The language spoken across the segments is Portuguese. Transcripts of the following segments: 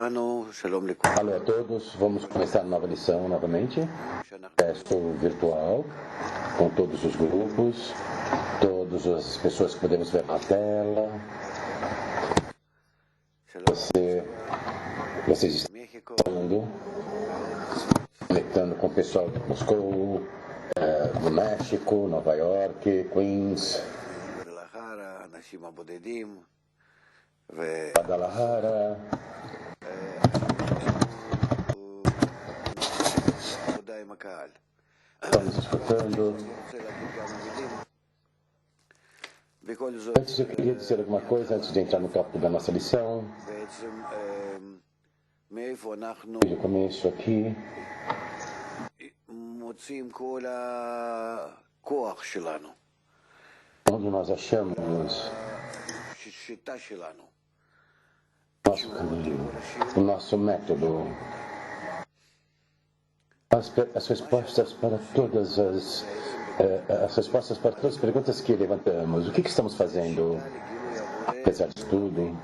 Alô a todos, vamos começar a nova lição novamente. Estou virtual, com todos os grupos, todas as pessoas que podemos ver na tela. Vocês estão conectando com o pessoal de Moscou, do México, Nova York, Queens, Guadalajara. Estamos escutando. Antes eu queria dizer alguma coisa, antes de entrar no tópico da nossa lição. Desde o começo aqui. Onde nós achamos nosso caminho, o nosso método, as respostas para todas as perguntas que levantamos. O que estamos fazendo, apesar de tudo?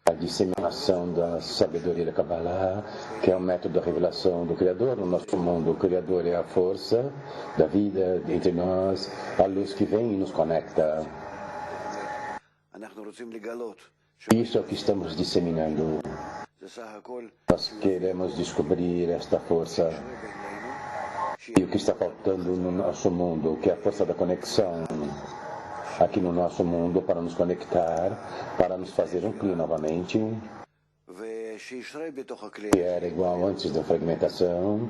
A disseminação da sabedoria da Kabbalah, que é o método da revelação do Criador no nosso mundo. O Criador é a força da vida entre nós, a luz que vem e nos conecta. Isso é o que estamos disseminando. Nós queremos descobrir esta força e o que está faltando no nosso mundo, que é a força da conexão aqui no nosso mundo, para nos conectar, para nos fazer um Kli novamente, que era igual antes da fragmentação,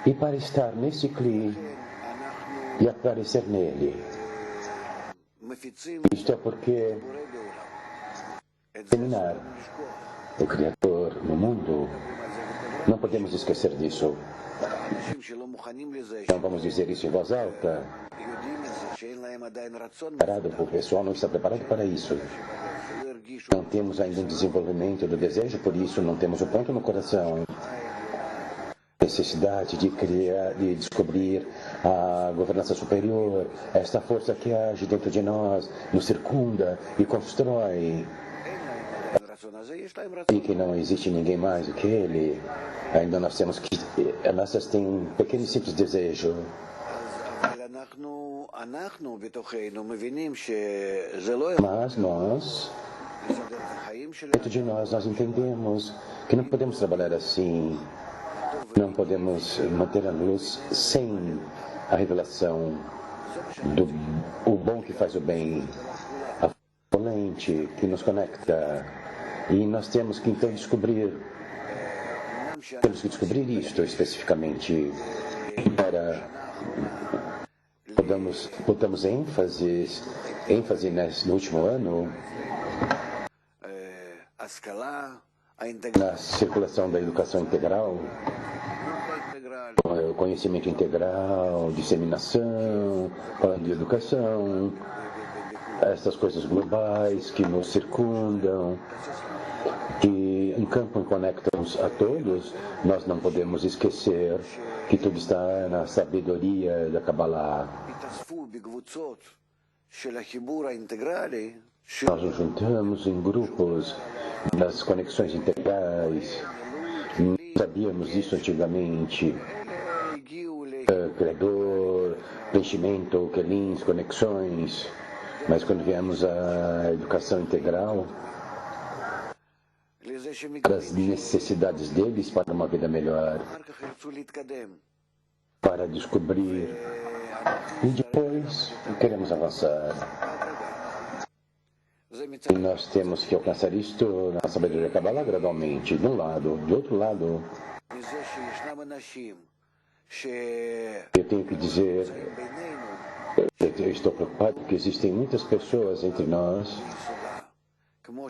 e para estar nesse Kli e aparecer nele. Isto é porque disseminar o Criador no mundo, não podemos esquecer disso. Não vamos dizer isso em voz alta. O pessoal não está preparado para isso. Não temos ainda um desenvolvimento do desejo, por isso não temos o ponto no coração. Necessidade de criar, de descobrir a governança superior, esta força que age dentro de nós, nos circunda e constrói. E que não existe ninguém mais do que ele. Ainda nós temos que. Nossas têm um pequeno e simples desejo. Mas nós, dentro de nós entendemos que não podemos trabalhar assim. Não podemos manter a luz sem a revelação do o bom que faz o bem, a fonte que nos conecta. E nós temos que então descobrir isto especificamente para botamos ênfase no último ano na circulação da educação integral, o conhecimento integral, disseminação, falando de educação, essas coisas globais que nos circundam, que encampam e conectam-nos a todos. Nós não podemos esquecer que tudo está na sabedoria da Kabbalah. Nós nos juntamos em grupos das conexões integrais. Não sabíamos disso antigamente. Criador, preenchimento, quelins, conexões. Mas quando viemos à educação integral, das necessidades deles para uma vida melhor, para descobrir, e depois queremos avançar. E nós temos que alcançar isto na sabedoria da Kabbalah gradualmente, de um lado. De outro lado, eu tenho que dizer, eu estou preocupado porque existem muitas pessoas entre nós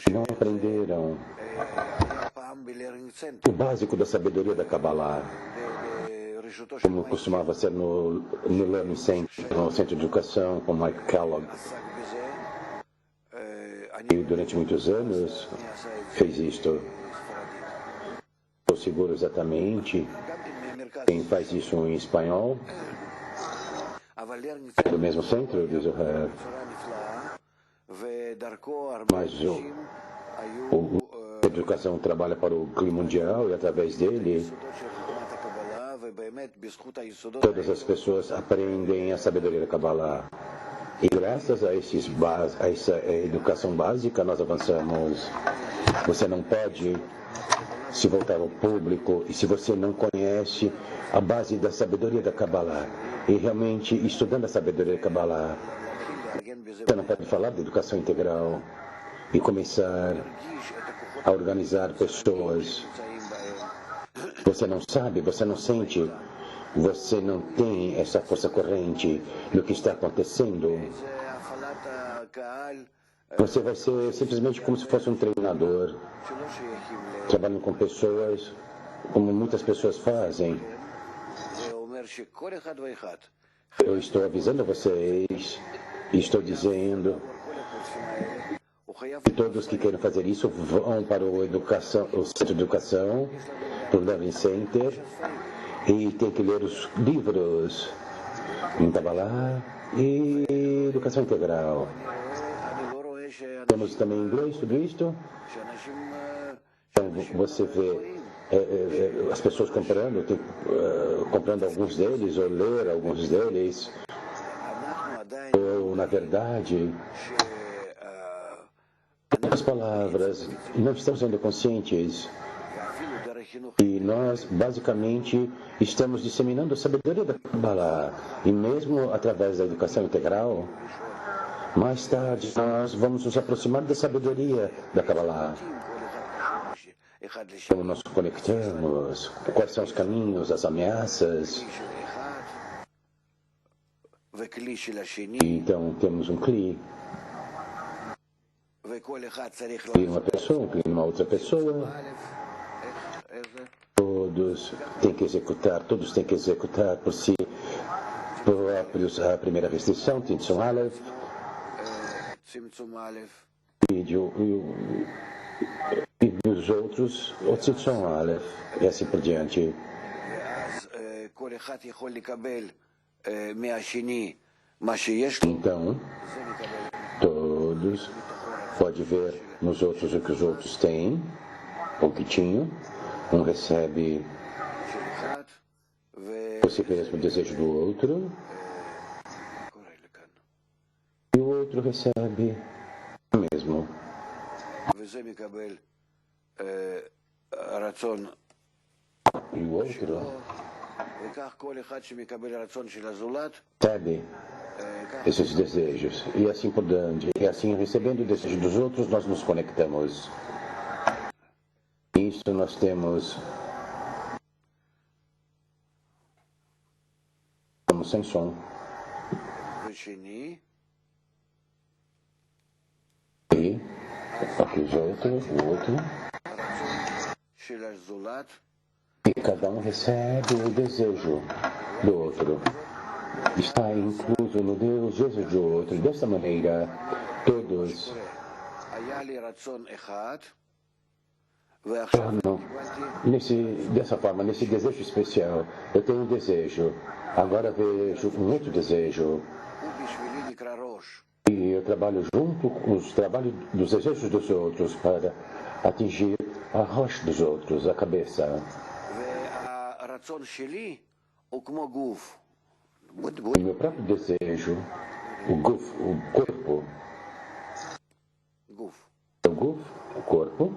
que não aprenderam o básico da sabedoria da Kabbalah, como costumava ser no Learning Center, no centro de educação, com Mike Kellogg. E durante muitos anos fez isto. Estou seguro exatamente quem faz isso em espanhol, do mesmo centro de Zohar. Mas o educação trabalha para o clima mundial e através dele todas as pessoas aprendem a sabedoria da Kabbalah. E graças a essa educação básica nós avançamos. Você não pode se voltar ao público e se você não conhece a base da sabedoria da Kabbalah e realmente estudando a sabedoria da Kabbalah, você não pode falar de educação integral e começar a organizar pessoas. Você não sabe, você não sente, você não tem essa força corrente no que está acontecendo. Você vai ser simplesmente como se fosse um treinador, trabalhando com pessoas, como muitas pessoas fazem. Eu estou avisando a vocês, e estou dizendo que todos que querem fazer isso vão para o centro de educação, para o Learning Center, e tem que ler os livros em Kabbalah e educação integral. Temos também em inglês tudo isto. Então você vê as pessoas comprando alguns deles ou ler alguns deles. Ou, na verdade, as palavras, não estamos sendo conscientes. E nós, basicamente, estamos disseminando a sabedoria da Kabbalah. E mesmo através da educação integral, mais tarde nós vamos nos aproximar da sabedoria da Kabbalah. Como nós conectamos, quais são os caminhos, as ameaças. Então temos um Kli. E uma pessoa, um Kli, uma outra pessoa. Todos têm que executar por si próprios a primeira restrição, Tzimtzum Aleph, e os outros, o Tzimtzum Aleph, e assim por diante. Então, todos podem ver nos outros o que os outros têm, ou que tinham. Um recebe o mesmo desejo do outro, e o outro recebe o mesmo. E o outro recebe esses desejos, e assim por diante. E assim, recebendo o desejo dos outros, nós nos conectamos. Isso nós temos. Estamos sem som. E aqui os outros, o outro. E cada um recebe o desejo do outro. Está incluso no desejo do outro. Dessa maneira, todos dessa forma, nesse desejo especial, eu tenho um desejo, agora vejo um outro desejo, e eu trabalho junto com os trabalhos dos desejos dos outros para atingir a rocha dos outros, a cabeça. O meu próprio desejo, o corpo, o corpo.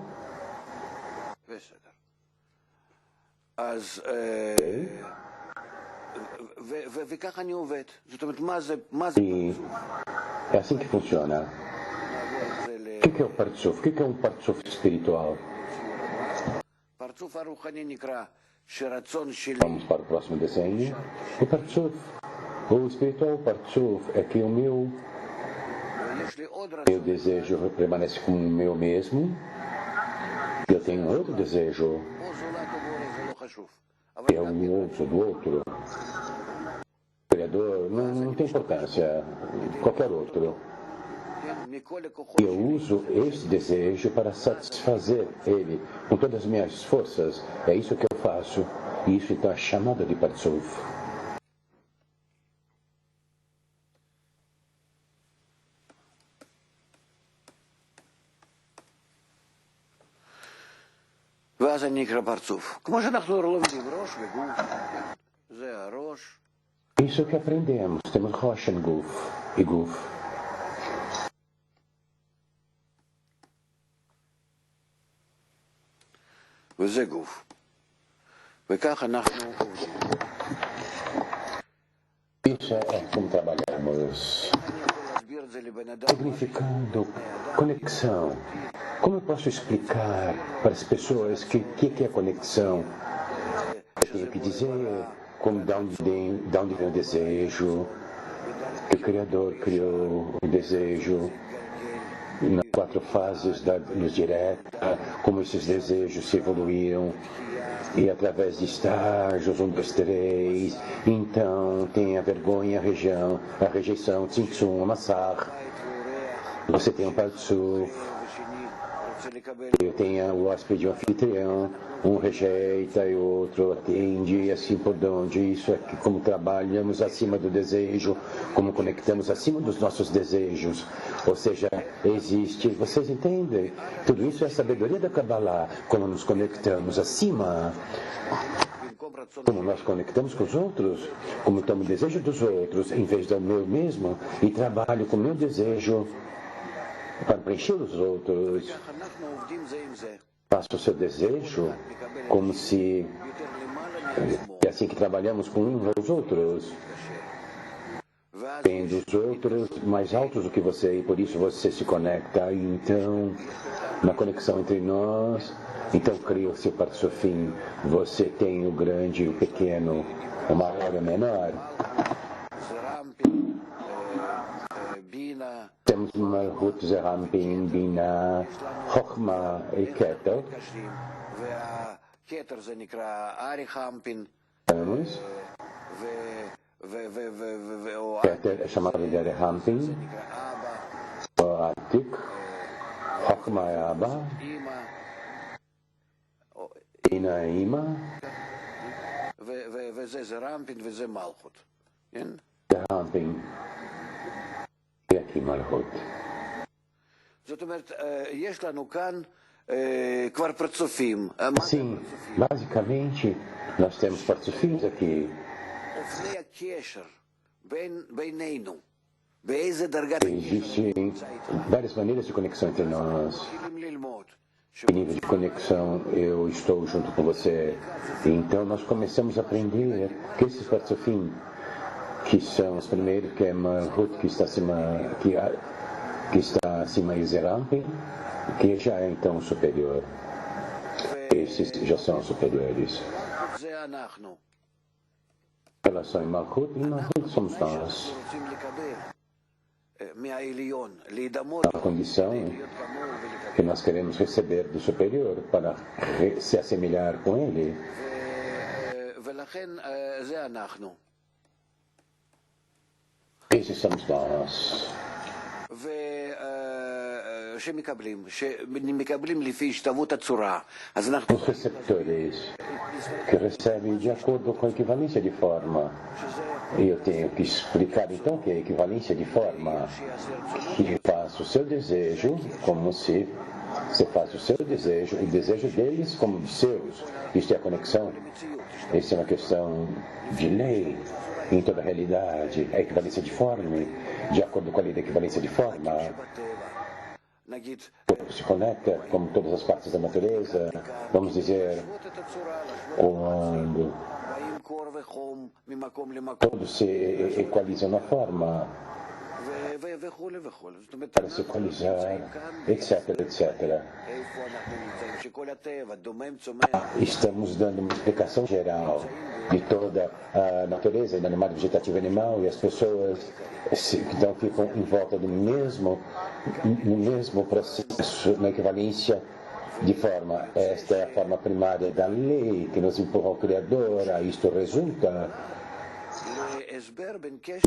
E é assim que funciona. O que é o Partzuf? O que é um Partzuf espiritual? Vamos para o próximo desenho. O Partzuf, o espiritual Partzuf, é que o meu desejo permanece como o meu mesmo. Eu tenho outro desejo. É um outro do outro. O Criador não tem importância. Qualquer outro. Eu uso este desejo para satisfazer ele com todas as minhas forças. É isso que eu faço. E isso então é chamado de Partzuf. ואז אני אקרא פרצוף. כמו שאנחנו לומדים, ראש וגוף. זה הראש. Isso que aprendemos. Temos Roshan Guf e Guf. וזה גוף. וכך אנחנו עובדים. Isso é como trabalhamos. Significando conexão. Como eu posso explicar para as pessoas que é conexão? Eu tenho que dizer como da onde vem o desejo, que o Criador criou o desejo nas 4 fases da luz direta, como esses desejos se evoluíram. E através de estágios, 1, 2, 3, então tem a vergonha, a rejeição, tzimtzum, amassar. Você tem um parzuf, eu tenho o hóspede, o anfitrião, um rejeita e o outro atende, e assim por onde. Isso é como trabalhamos acima do desejo, como conectamos acima dos nossos desejos. Ou seja, existe, vocês entendem? Tudo isso é a sabedoria da Kabbalah, como nos conectamos acima. Como nós conectamos com os outros, como tomo o desejo dos outros em vez do meu mesmo, e trabalho com o meu desejo para preencher os outros. Faço o seu desejo como se é assim que trabalhamos com uns aos outros. Tendo os outros mais altos do que você, e por isso você se conecta. E então, na conexão entre nós, então cria o seu parzufim. Você tem o grande e o pequeno, o maior e o menor. Temos Malchut, Zerampin, Bina, Chochma e Keter. Temos. Keter é chamado de Arahampin, o Atik, Chochma é Abba, Bina é Ima, Zerampin. E aqui Malchut. Sim, basicamente nós temos parzufins aqui. Existem várias maneiras de conexão entre nós. Que nível de conexão eu estou junto com você? Então nós começamos a aprender que esses parzufim, que são os primeiros, que é Malchut, que está acima de Zerampin, que já é então superior. Esses já são superiores. Em relação a Malchut, e Malchut somos nós. A condição que nós queremos receber do superior para se assemelhar com ele. Esses somos nós. Os receptores que recebem de acordo com a equivalência de forma. E eu tenho que explicar então que é a equivalência de forma, que faço o seu desejo como se você faz o seu desejo, o desejo deles como os seus. Isto é a conexão. Isso é uma questão de lei em toda a realidade. A equivalência de forma, de acordo com a lei da equivalência de forma, o corpo se conecta como todas as partes da natureza, vamos dizer, quando todos se equalizam na forma, para se equalizar, etc, etc. Estamos dando uma explicação geral de toda a natureza, do animal, vegetativo e animal, e as pessoas então ficam em volta do mesmo processo, na equivalência de forma. Esta é a forma primária da lei que nos empurra ao Criador. A isto resulta.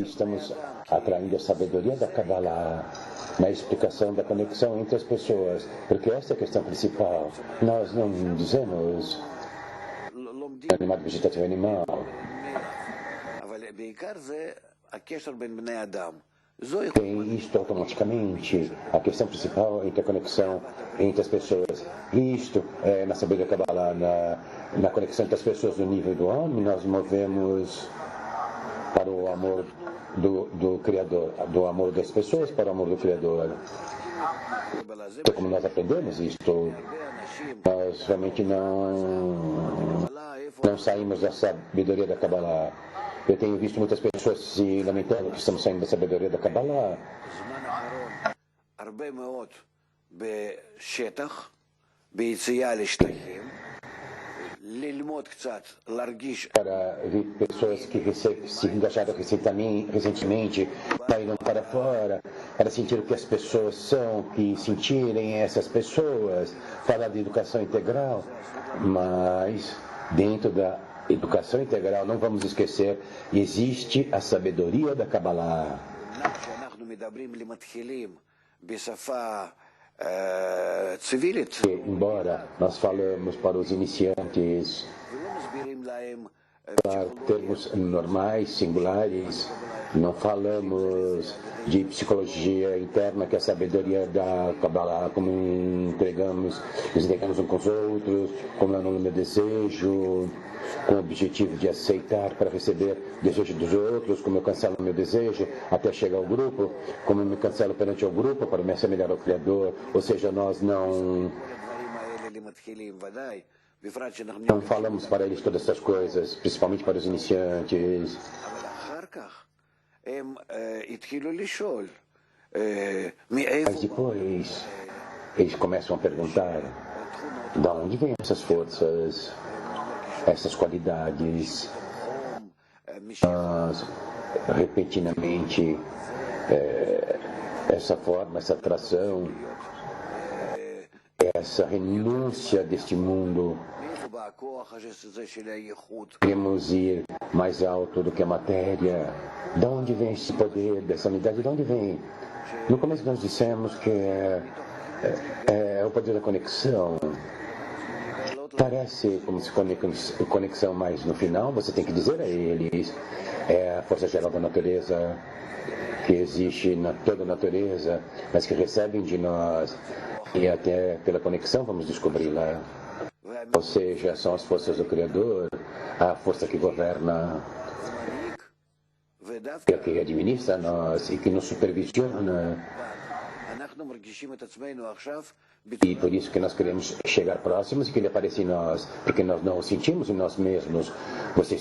Estamos atraindo a sabedoria da Kabbalah na explicação da conexão entre as pessoas, porque esta é a questão principal. Nós não dizemos animal, vegetativo e animal. tem isto automaticamente. A questão principal é a interconexão entre as pessoas. Isto é na sabedoria Kabbalah, na conexão entre as pessoas no nível do homem, nós movemos para o amor do Criador, do amor das pessoas para o amor do Criador. Então, como nós aprendemos isto, nós realmente não saímos da sabedoria da Kabbalah. Eu tenho visto muitas pessoas se lamentando que estamos saindo da sabedoria da Kabbalah. Para ver pessoas que se engajaram recentemente, saíram para fora, para sentir o que as pessoas são, que sentirem essas pessoas, falar de educação integral, mas dentro da educação integral, não vamos esquecer, existe a sabedoria da Kabbalah. Embora nós falamos para os iniciantes, para termos normais, singulares, não falamos de psicologia interna, que é a sabedoria da Kabbalah, como nos entregamos uns com os outros, como é o meu desejo, com o objetivo de aceitar para receber o desejo dos outros, como eu cancelo o meu desejo até chegar ao grupo, como eu me cancelo perante o grupo para me assemelhar ao Criador. Ou seja, nós não falamos para eles todas essas coisas, principalmente para os iniciantes. Mas depois eles começam a perguntar: de onde vêm essas forças, essas qualidades? Nós, repentinamente, essa forma, essa atração, essa renúncia deste mundo, queremos ir mais alto do que a matéria. De onde vem esse poder, dessa unidade? De onde vem? No começo nós dissemos que é o poder da conexão. Parece como se conexão, mas no final você tem que dizer a eles: é a força geral da natureza, que existe na toda a natureza, mas que recebem de nós, e até pela conexão vamos descobri-la. Ou seja, são as forças do Criador, a força que governa, que administra nós e que nos supervisiona. E por isso que nós queremos chegar próximos e que ele apareça em nós, porque nós não o sentimos em nós mesmos. Você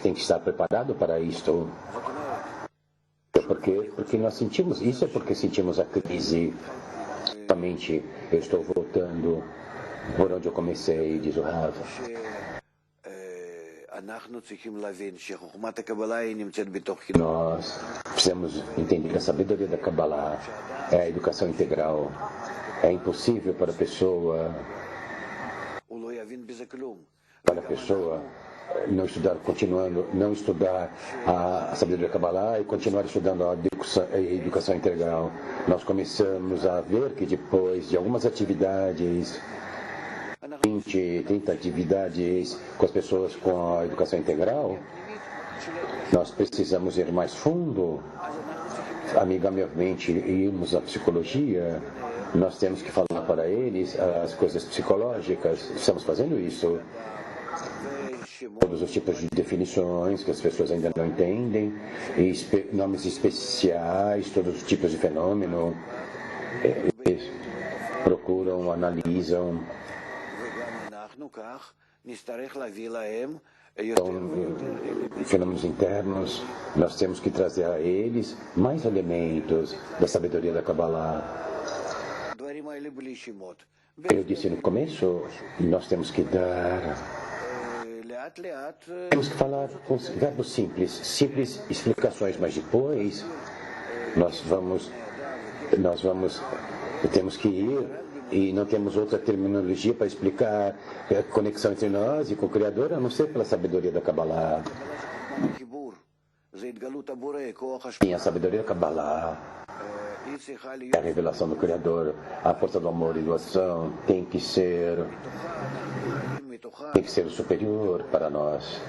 tem que estar preparado para isto. Porque nós sentimos, isso é porque sentimos a crise. Somente eu estou voltando por onde eu comecei, diz o Rav. Nós precisamos entender a sabedoria da Kabbalah, é a educação integral. É impossível para a pessoa não estudar, não estudar a sabedoria da Kabbalah e continuar estudando a educação integral. Nós começamos a ver que depois de algumas atividades, 20, 30 atividades com as pessoas com a educação integral, nós precisamos ir mais fundo, amigavelmente irmos à psicologia. Nós temos que falar para eles as coisas psicológicas. Estamos fazendo isso. Todos os tipos de definições que as pessoas ainda não entendem, e nomes especiais, todos os tipos de fenômeno. Eles procuram, analisam. Então, fenômenos internos, nós temos que trazer a eles mais elementos da sabedoria da Kabbalah. Eu disse no começo, nós temos que falar com verbos simples explicações, mas depois temos que ir e não temos outra terminologia para explicar a conexão entre nós e com o Criador, a não ser pela sabedoria da Kabbalah. Sim, a sabedoria da Kabbalah é a revelação do Criador. A força do amor e doação tem que ser o superior para nós.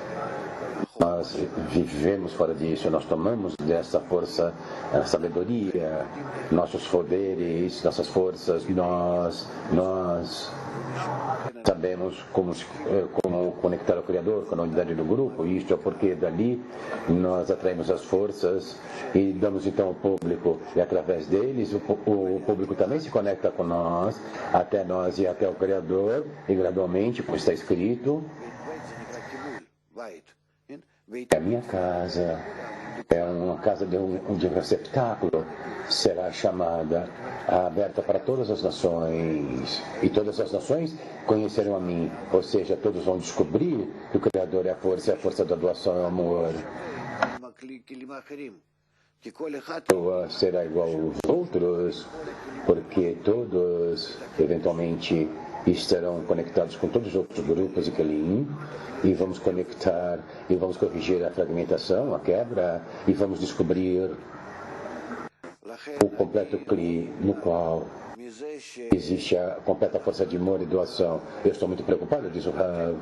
Nós vivemos fora disso, nós tomamos dessa força a sabedoria, nossos poderes, nossas forças, nós sabemos como conectar ao Criador com a unidade do grupo. Isto é porque dali nós atraímos as forças e damos então ao público, e através deles o público também se conecta com nós, até nós e até o Criador, e gradualmente, como está escrito, a minha casa é uma casa de um receptáculo, será chamada, aberta para todas as nações, e todas as nações conhecerão a mim, ou seja, todos vão descobrir que o Criador é a força da doação e o amor. Será igual aos outros, porque todos, eventualmente, estarão conectados com todos os outros grupos de Kelim, e vamos conectar, e vamos corrigir a fragmentação, a quebra, e vamos descobrir o completo Kli, no qual existe a completa força de amor e doação. Eu estou muito preocupado, diz o Rav.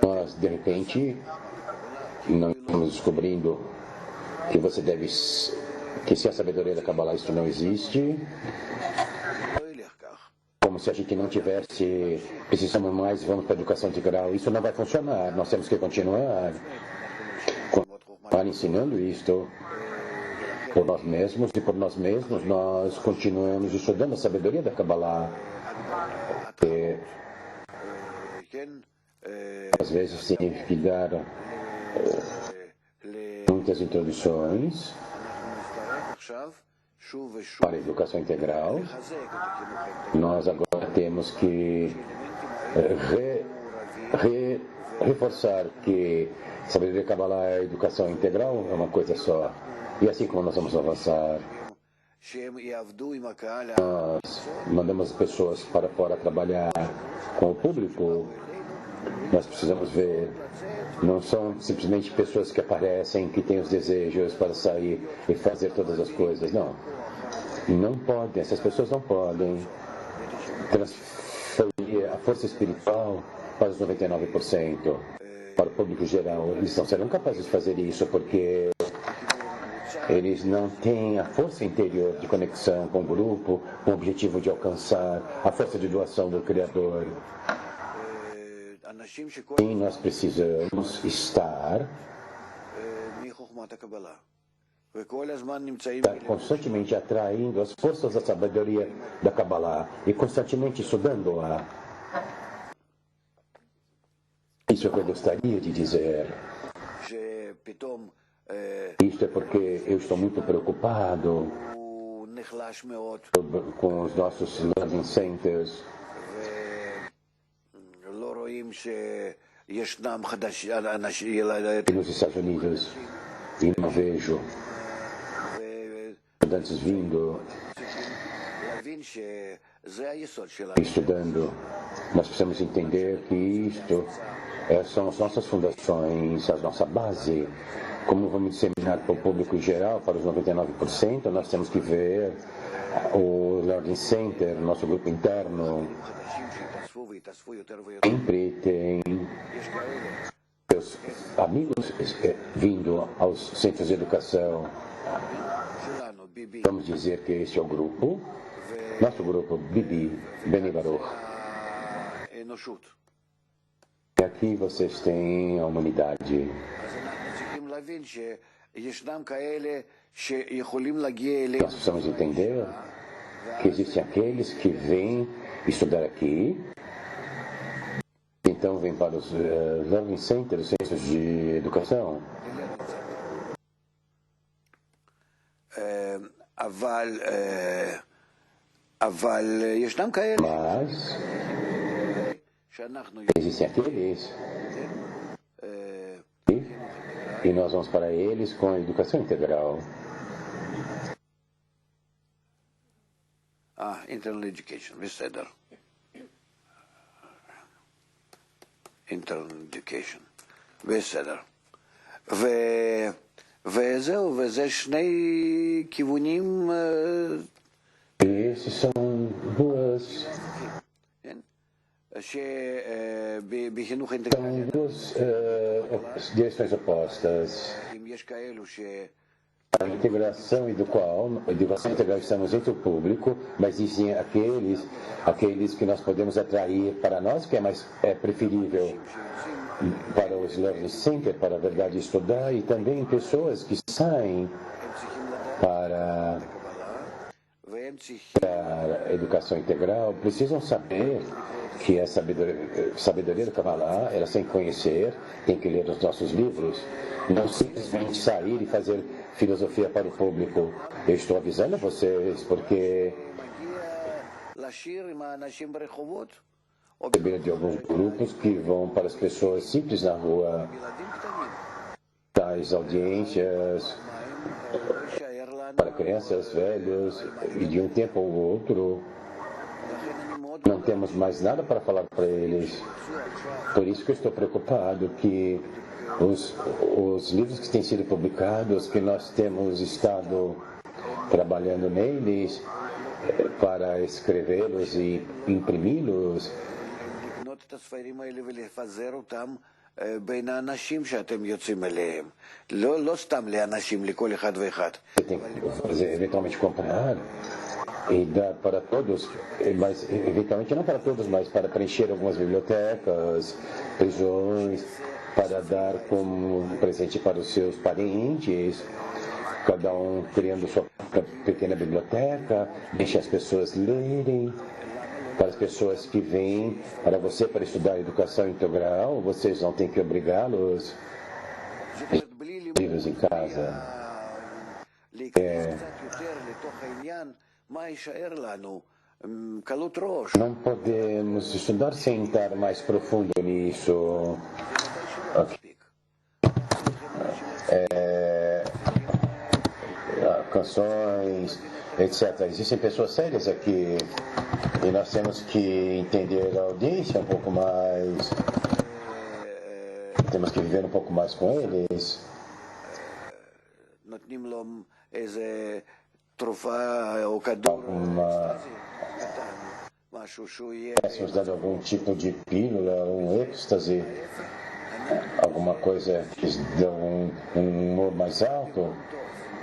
Nós, de repente, não estamos descobrindo que você deve, que se a sabedoria da Kabbalah isso não existe, como se a gente não tivesse, precisamos mais, vamos para a educação integral, isso não vai funcionar, nós temos que continuar ensinando isto por nós mesmos, e por nós mesmos nós continuamos estudando a sabedoria da Kabbalah. Às vezes tem que dar muitas introduções para a educação integral. Nós agora temos que reforçar que sabedoria Kabbalah é educação integral, é uma coisa só. E assim como nós vamos avançar, nós mandamos pessoas para fora trabalhar com o público. Nós precisamos ver, não são simplesmente pessoas que aparecem, que têm os desejos para sair e fazer todas as coisas, não. Não podem, essas pessoas não podem transferir a força espiritual para os 99%, para o público geral. Eles não serão capazes de fazer isso porque eles não têm a força interior de conexão com o grupo, com o objetivo de alcançar a força de doação do Criador. E nós precisamos estar constantemente atraindo as forças da sabedoria da Kabbalah e constantemente estudando-a. Isso é o que eu gostaria de dizer. Isto é porque eu estou muito preocupado com os nossos learning centers. Nos Estados Unidos, e não vejo estudantes vindo, estudando. Nós precisamos entender que isto são as nossas fundações, a nossa base. Como vamos disseminar para o público em geral, para os 99%, nós temos que ver o Learning Center, nosso grupo interno, sempre tem seus amigos vindo aos centros de educação. Vamos dizer que este é o grupo, nosso grupo Bibi, Beni Baruch. E aqui vocês têm a humanidade. Nós precisamos entender que existem aqueles que vêm estudar aqui, então vêm para os learning centers, os centros de educação. Mas existem aqueles e nós vamos para eles com a educação integral. Internal education, בסדר. internal education, בסדר. וזהו, וזה שני כיוונים... Esses são duas São duas direções opostas. A integração educação integral estamos entre o público, mas existem aqueles que nós podemos atrair para nós, que é preferível para os learning center, para a verdade estudar, e também pessoas que saem para a educação integral precisam saber que a sabedoria do Kabbalah, ela sem conhecer, tem que ler os nossos livros, não simplesmente sair e fazer filosofia para o público. Eu estou avisando vocês porque de alguns grupos que vão para as pessoas simples na rua, tais audiências para crianças, velhos, e de um tempo ao outro não temos mais nada para falar para eles. Por isso que eu estou preocupado que os livros que têm sido publicados, que nós temos estado trabalhando neles para escrevê-los e imprimi-los, você tem que fazer, eventualmente comprar e dar para todos, mas eventualmente não para todos, mas para preencher algumas bibliotecas, prisões, para dar como presente para os seus parentes, cada um criando sua pequena biblioteca, deixe as pessoas lerem. Para as pessoas que vêm para você para estudar educação integral, vocês não têm que obrigá-los a livros em casa. Não podemos estudar sem estar mais profundo nisso. Canções, etc. Existem pessoas sérias aqui e nós temos que entender a audiência um pouco mais, temos que viver um pouco mais com eles. Estamos dando algum tipo de pílula, um êxtase, alguma coisa que dá um humor mais alto.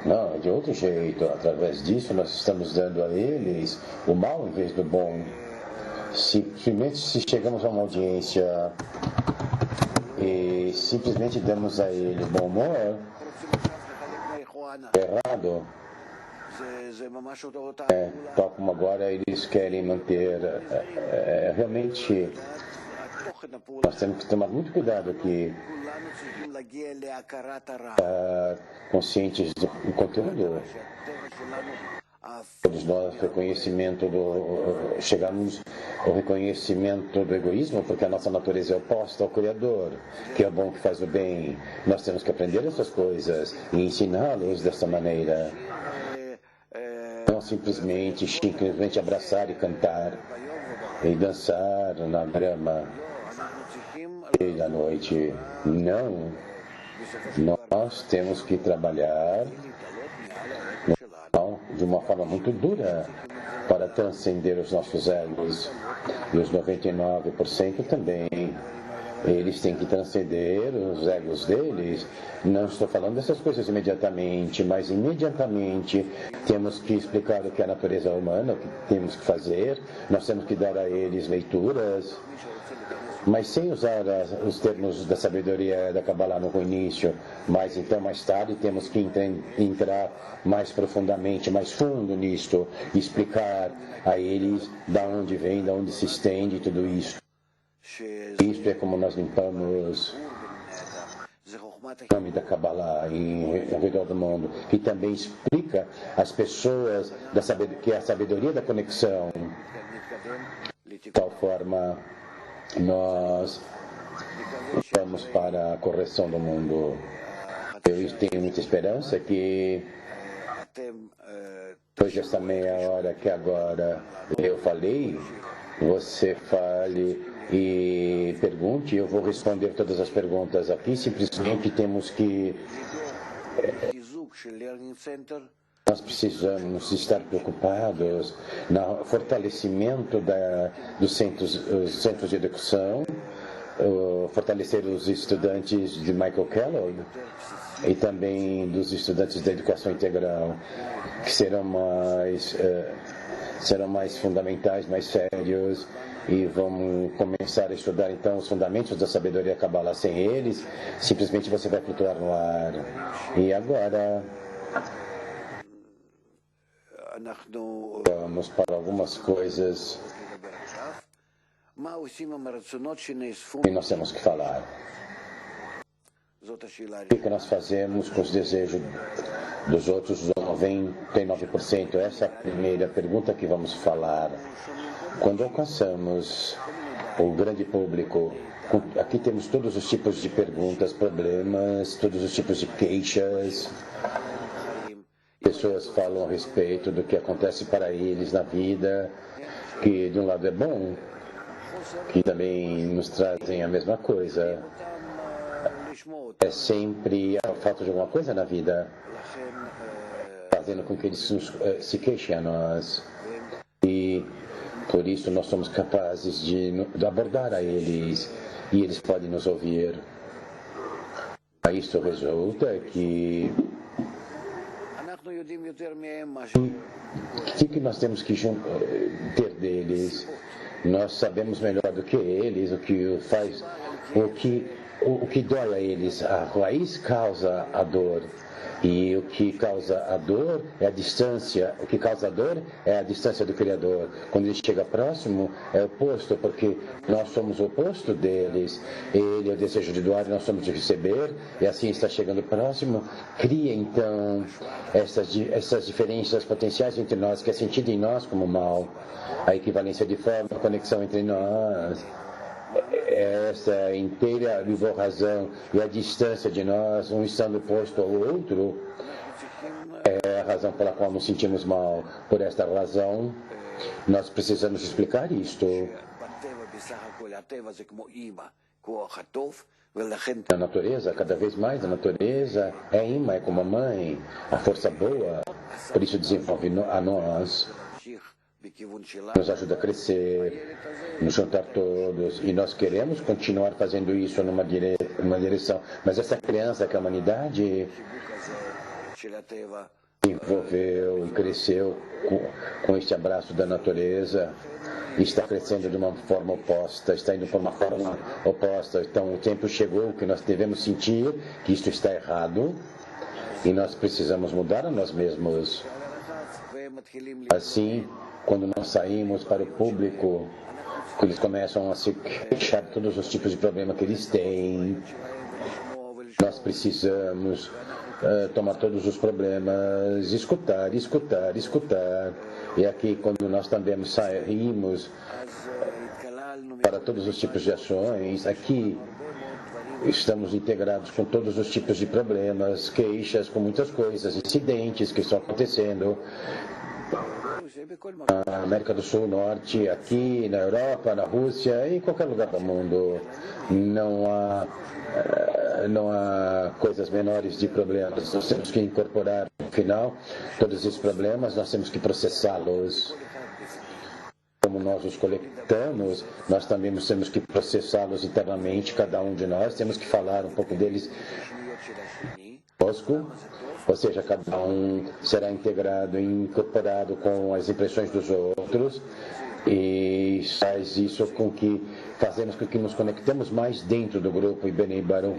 Não, é de outro jeito. Através disso nós estamos dando a eles o mal em vez do bom. Simplesmente se chegamos a uma audiência e simplesmente damos a ele bom humor, errado. Tal como agora eles querem manter. Realmente nós temos que tomar muito cuidado aqui. Conscientes do conteúdo, todos nós chegamos ao reconhecimento do egoísmo, porque a nossa natureza é oposta ao Criador, que é o bom, que faz o bem. Nós temos que aprender essas coisas e ensiná-los dessa maneira, não simplesmente abraçar e cantar e dançar na grama e na noite. Não. Nós temos que trabalhar de uma forma muito dura para transcender os nossos egos. E os 99% também. Eles têm que transcender os egos deles. Não estou falando dessas coisas imediatamente, mas imediatamente temos que explicar o que é a natureza humana, o que temos que fazer. Nós temos que dar a eles leituras, mas sem usar os termos da sabedoria da Kabbalah no início. Mas então, mais tarde, temos que entrar mais profundamente, mais fundo nisto, e explicar a eles da onde vem, da onde se estende tudo isso. Isto é como nós limpamos o nome da Kabbalah ao redor do mundo, que também explica às pessoas que é a sabedoria da conexão, de tal forma nós vamos para a correção do mundo. Eu tenho muita esperança que depois dessa meia hora que agora eu falei, você fale e pergunte, eu vou responder todas as perguntas aqui. Simplesmente temos que Nós precisamos estar preocupados no fortalecimento dos centros de educação, fortalecer os estudantes de Michael Kellogg e também dos estudantes da educação integral, que serão mais fundamentais, mais sérios, e vamos começar a estudar então os fundamentos da sabedoria Kabbalah. Sem eles, simplesmente você vai flutuar no ar. E agora vamos para algumas coisas que nós temos que falar. O que nós fazemos com os desejos dos outros, os 99%? Essa é a primeira pergunta que vamos falar. Quando alcançamos o grande público, aqui temos todos os tipos de perguntas, problemas, todos os tipos de queixas. Pessoas falam a respeito do que acontece para eles na vida, que de um lado é bom, que também nos trazem a mesma coisa. É sempre a falta de alguma coisa na vida, fazendo com que eles se queixem a nós. E por isso nós somos capazes de abordar a eles, e eles podem nos ouvir. Isso resulta que o que nós temos que ter deles? Nós sabemos melhor do que eles o que dói a eles. A raiz causa a dor. E o que causa a dor é a distância. O que causa a dor é a distância do Criador. Quando ele chega próximo, é o oposto, porque nós somos o oposto deles. Ele é o desejo de doar e nós somos de receber. E assim está chegando próximo. Cria, então, essas diferenças potenciais entre nós, que é sentido em nós como mal. A equivalência de forma, a conexão entre nós. Essa inteira razão e a distância de nós, um estando oposto ao outro, é a razão pela qual nos sentimos mal. Por esta razão, nós precisamos explicar isto. A natureza, cada vez mais a natureza é imã, é como a mãe, a força boa, por isso desenvolve a nós. Nos ajuda a crescer, nos juntar todos, e nós queremos continuar fazendo isso numa direção. Mas essa criança, que é a humanidade, envolveu e cresceu com este abraço da natureza, e está crescendo de uma forma oposta, está indo para uma forma oposta. Então o tempo chegou que nós devemos sentir que isto está errado, e nós precisamos mudar a nós mesmos. Assim, quando nós saímos para o público, eles começam a se queixar de todos os tipos de problema que eles têm. Nós precisamos tomar todos os problemas, escutar. E aqui, quando nós também saímos para todos os tipos de ações, aqui estamos integrados com todos os tipos de problemas, queixas, com muitas coisas, incidentes que estão acontecendo na América do Sul, Norte, aqui na Europa, na Rússia e em qualquer lugar do mundo. Não há coisas menores de problemas. Nós temos que incorporar, no final, todos esses problemas, nós temos que processá-los. Como nós os coletamos, nós também temos que processá-los internamente, cada um de nós, temos que falar um pouco deles conosco. Ou seja, cada um será integrado e incorporado com as impressões dos outros, e faz isso fazemos com que nos conectemos mais dentro do grupo e Bnei Baruch.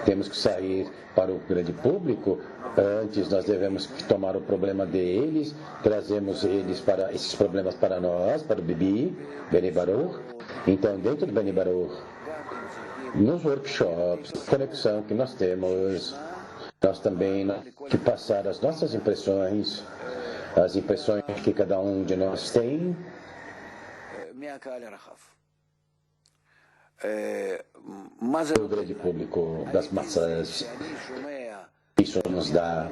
Temos que sair para o grande público. Antes nós devemos tomar o problema deles, trazemos esses problemas para nós, para o Bibi, Bnei Baruch. Então, dentro do Bnei Baruch, nos workshops, conexão que nós temos, nós também temos que passar as nossas impressões, as impressões que cada um de nós tem. O grande público das massas, isso nos dá,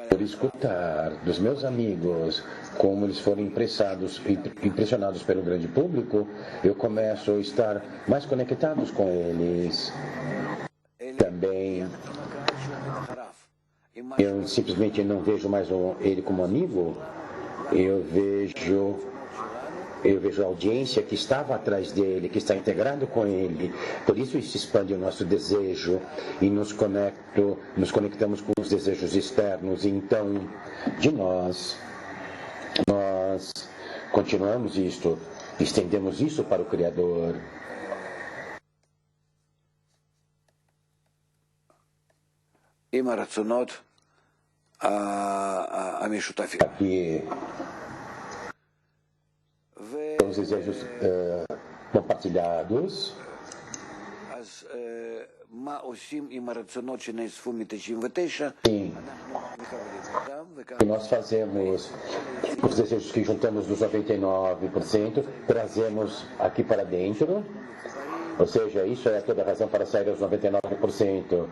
por escutar dos meus amigos como eles foram impressionados pelo grande público, eu começo a estar mais conectados com eles. Também Eu simplesmente não vejo mais ele como amigo, eu vejo a audiência que estava atrás dele, que está integrado com ele. Por isso expande o nosso desejo e nos conectamos com os desejos externos. Então, de nós continuamos isto, estendemos isso para o Criador. Aqui os desejos compartilhados. Sim. E nós fazemos os desejos que juntamos dos 99%, trazemos aqui para dentro. Ou seja, isso é toda a razão para sair aos 99%.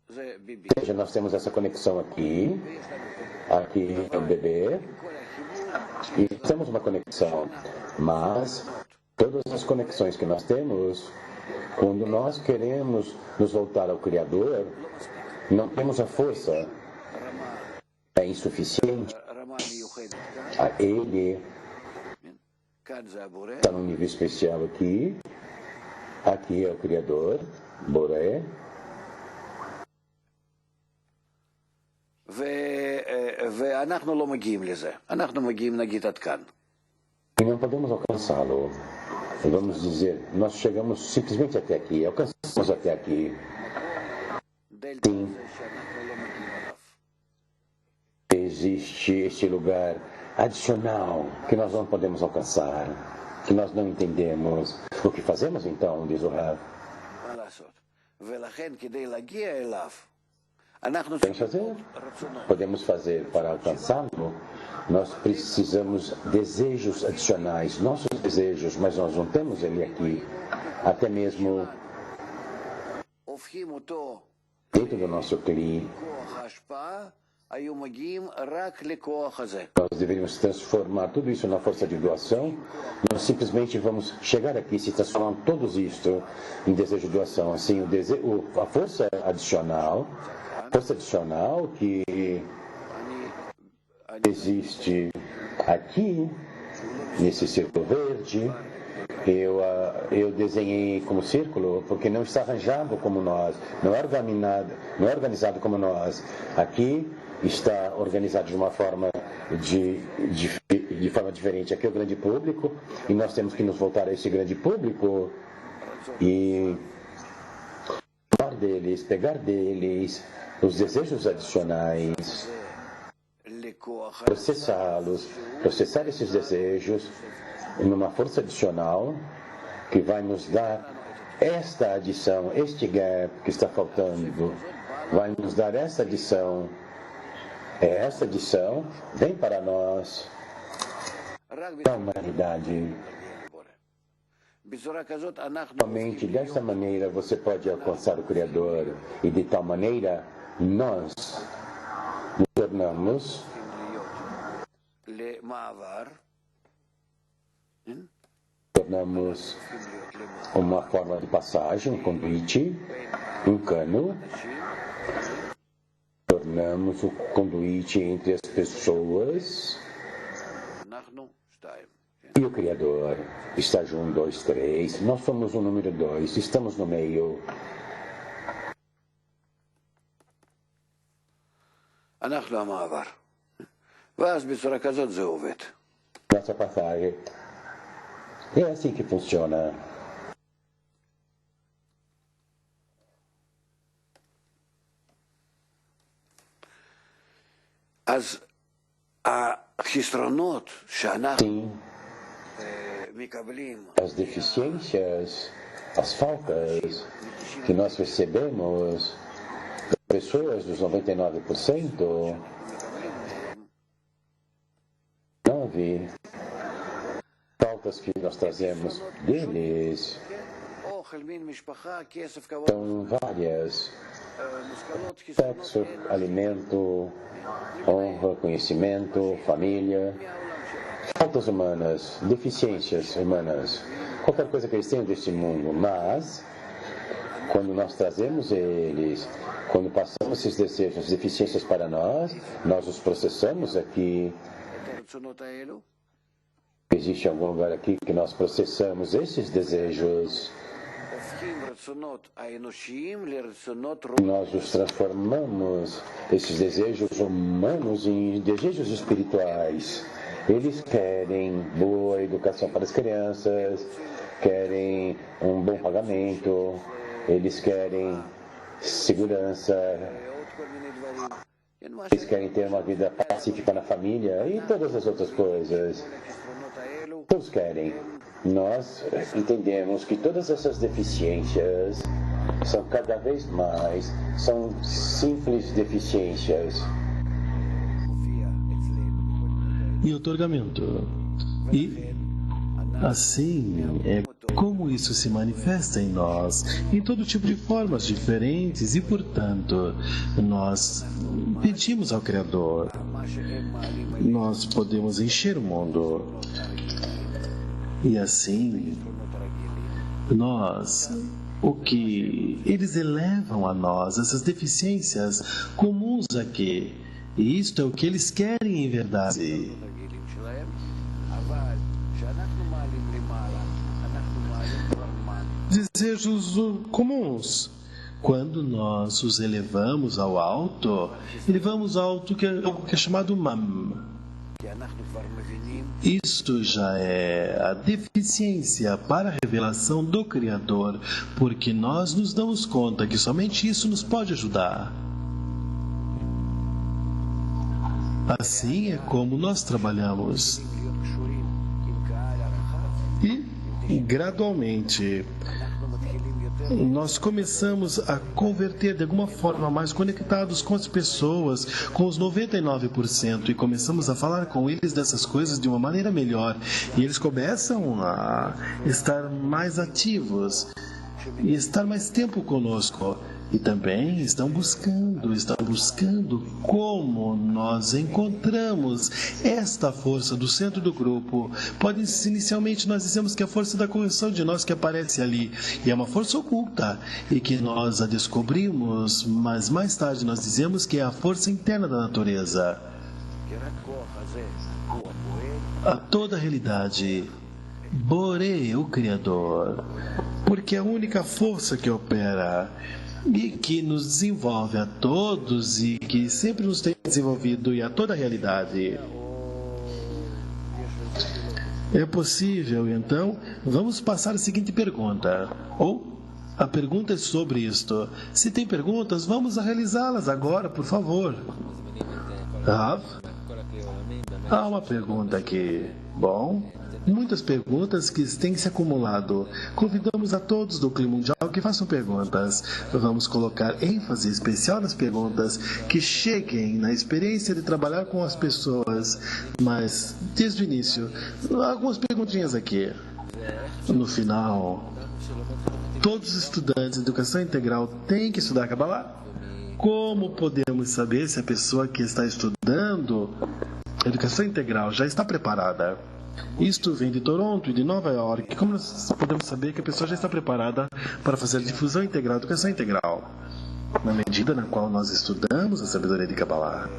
Ou seja, nós temos essa conexão aqui é o bebê, e temos uma conexão, mas todas as conexões que nós temos, quando nós queremos nos voltar ao Criador, não temos a força, é insuficiente. Ele está num nível especial aqui é o Criador, Boré. E não podemos alcançá-lo. Vamos dizer, nós chegamos simplesmente até aqui, alcançamos até aqui. Sim. Existe este lugar adicional que nós não podemos alcançar, que nós não entendemos. O que fazemos então, diz o Rav? Podemos fazer para alcançá-lo. Nós precisamos desejos adicionais, nossos desejos, mas nós não temos ele aqui. Até mesmo dentro do nosso Kli, nós deveríamos transformar tudo isso na força de doação. Nós simplesmente vamos chegar aqui, se transformar todos isto em desejo de doação. Assim, a força adicional que existe aqui, nesse círculo verde, eu desenhei como círculo porque não está arranjado como nós, não é organizado como nós. Aqui está organizado de uma forma de forma diferente. Aqui é o grande público e nós temos que nos voltar a esse grande público e pegar deles os desejos adicionais, processar esses desejos numa força adicional que vai nos dar esta adição, este gap que está faltando, vai nos dar essa adição. Essa adição vem para nós, a humanidade. Somente dessa maneira você pode alcançar o Criador, e de tal maneira nós nos tornamos uma forma de passagem, um conduíte, um cano. Tornamos o conduíte entre as pessoas e o Criador. Está junto, 1, 2, 3. Nós somos o número 2, estamos no meio. Nossa passagem. É assim que funciona. Sim. As deficiências, as faltas que nós recebemos das pessoas dos 99%, 9 faltas que nós trazemos deles são várias: sexo, alimento, honra, conhecimento, família, faltas humanas, deficiências humanas, qualquer coisa que eles tenham deste mundo, mas quando nós trazemos eles, quando passamos esses desejos, deficiências para nós os processamos aqui. Existe algum lugar aqui que nós processamos esses desejos? Nós os transformamos, esses desejos humanos, em desejos espirituais. Eles querem boa educação para as crianças, querem um bom pagamento, eles querem segurança, eles querem ter uma vida pacífica na família e todas as outras coisas. Todos querem. Nós entendemos que todas essas deficiências são cada vez mais, são simples deficiências. E otorgamento. E assim é como isso se manifesta em nós, em todo tipo de formas diferentes, e portanto, nós pedimos ao Criador. Nós podemos encher o mundo. E assim, o que eles elevam a nós, essas deficiências comuns aqui, e isto é o que eles querem em verdade. Desejos comuns. Quando nós os elevamos ao alto, elevamos ao alto que é chamado Mam. Isto já é a deficiência para a revelação do Criador, porque nós nos damos conta que somente isso nos pode ajudar. Assim é como nós trabalhamos. E, gradualmente, nós começamos a converter de alguma forma mais conectados com as pessoas, com os 99%, e começamos a falar com eles dessas coisas de uma maneira melhor. E eles começam a estar mais ativos e estar mais tempo conosco. E também estão buscando como nós encontramos esta força do centro do grupo. Inicialmente nós dizemos que é a força da correção de nós que aparece ali, e é uma força oculta, e que nós a descobrimos, mas mais tarde nós dizemos que é a força interna da natureza. A toda a realidade, Boré, o Criador, porque é a única força que opera e que nos desenvolve a todos e que sempre nos tem desenvolvido e a toda a realidade. É possível, então, vamos passar a seguinte pergunta. Ou, a pergunta é sobre isto. Se tem perguntas, vamos a realizá-las agora, por favor. Há uma pergunta aqui. Bom, muitas perguntas que têm se acumulado. Convidamos a todos do Clima Mundial que façam perguntas. Vamos colocar ênfase especial nas perguntas que cheguem na experiência de trabalhar com as pessoas. Mas, desde o início, algumas perguntinhas aqui. No final, todos os estudantes de educação integral têm que estudar Kabbalah? Como podemos saber se a pessoa que está estudando educação integral já está preparada? Isto vem de Toronto e de Nova York. Como nós podemos saber que a pessoa já está preparada para fazer a difusão integral, educação integral? Na medida na qual nós estudamos a sabedoria de Kabbalah,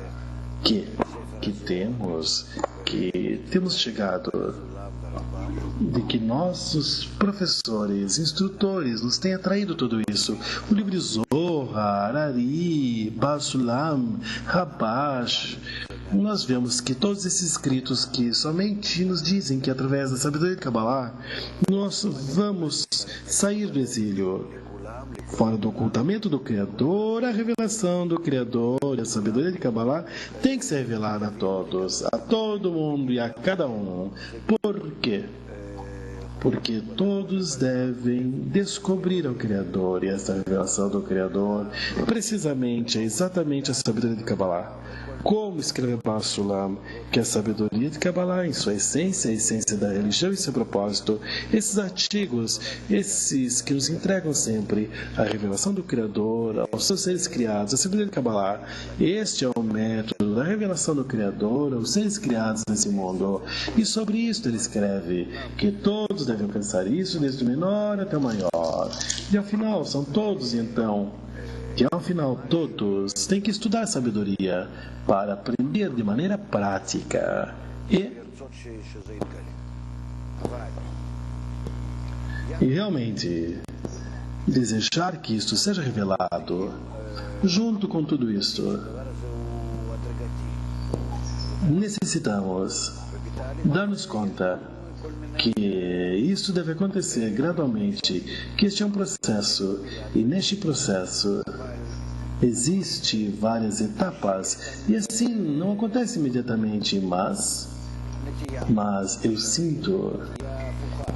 que temos chegado, de que nossos professores, instrutores nos têm atraído tudo isso. O livro Zohar, Ari, Basulam, Rabash. Nós vemos que todos esses escritos que somente nos dizem que através da sabedoria de Kabbalah nós vamos sair do exílio. Fora do ocultamento do Criador, a revelação do Criador e a sabedoria de Kabbalah tem que ser revelada a todos, a todo mundo e a cada um. Por quê? Porque todos devem descobrir ao Criador, e essa revelação do Criador precisamente é exatamente a sabedoria de Kabbalah. Como escreve Basulam, que a sabedoria de Kabbalah, em sua essência, a essência da religião e seu propósito, esses artigos, esses que nos entregam sempre a revelação do Criador, aos seus seres criados, a sabedoria de Kabbalah, este é o método da revelação do Criador aos seres criados nesse mundo. E sobre isso ele escreve que todos devem pensar isso, desde o menor até o maior. E afinal, são todos então, que ao final todos têm que estudar sabedoria para aprender de maneira prática. E realmente desejar que isto seja revelado. Junto com tudo isto, necessitamos dar-nos conta que isso deve acontecer gradualmente, que este é um processo, e neste processo existem várias etapas, e assim não acontece imediatamente, mas eu sinto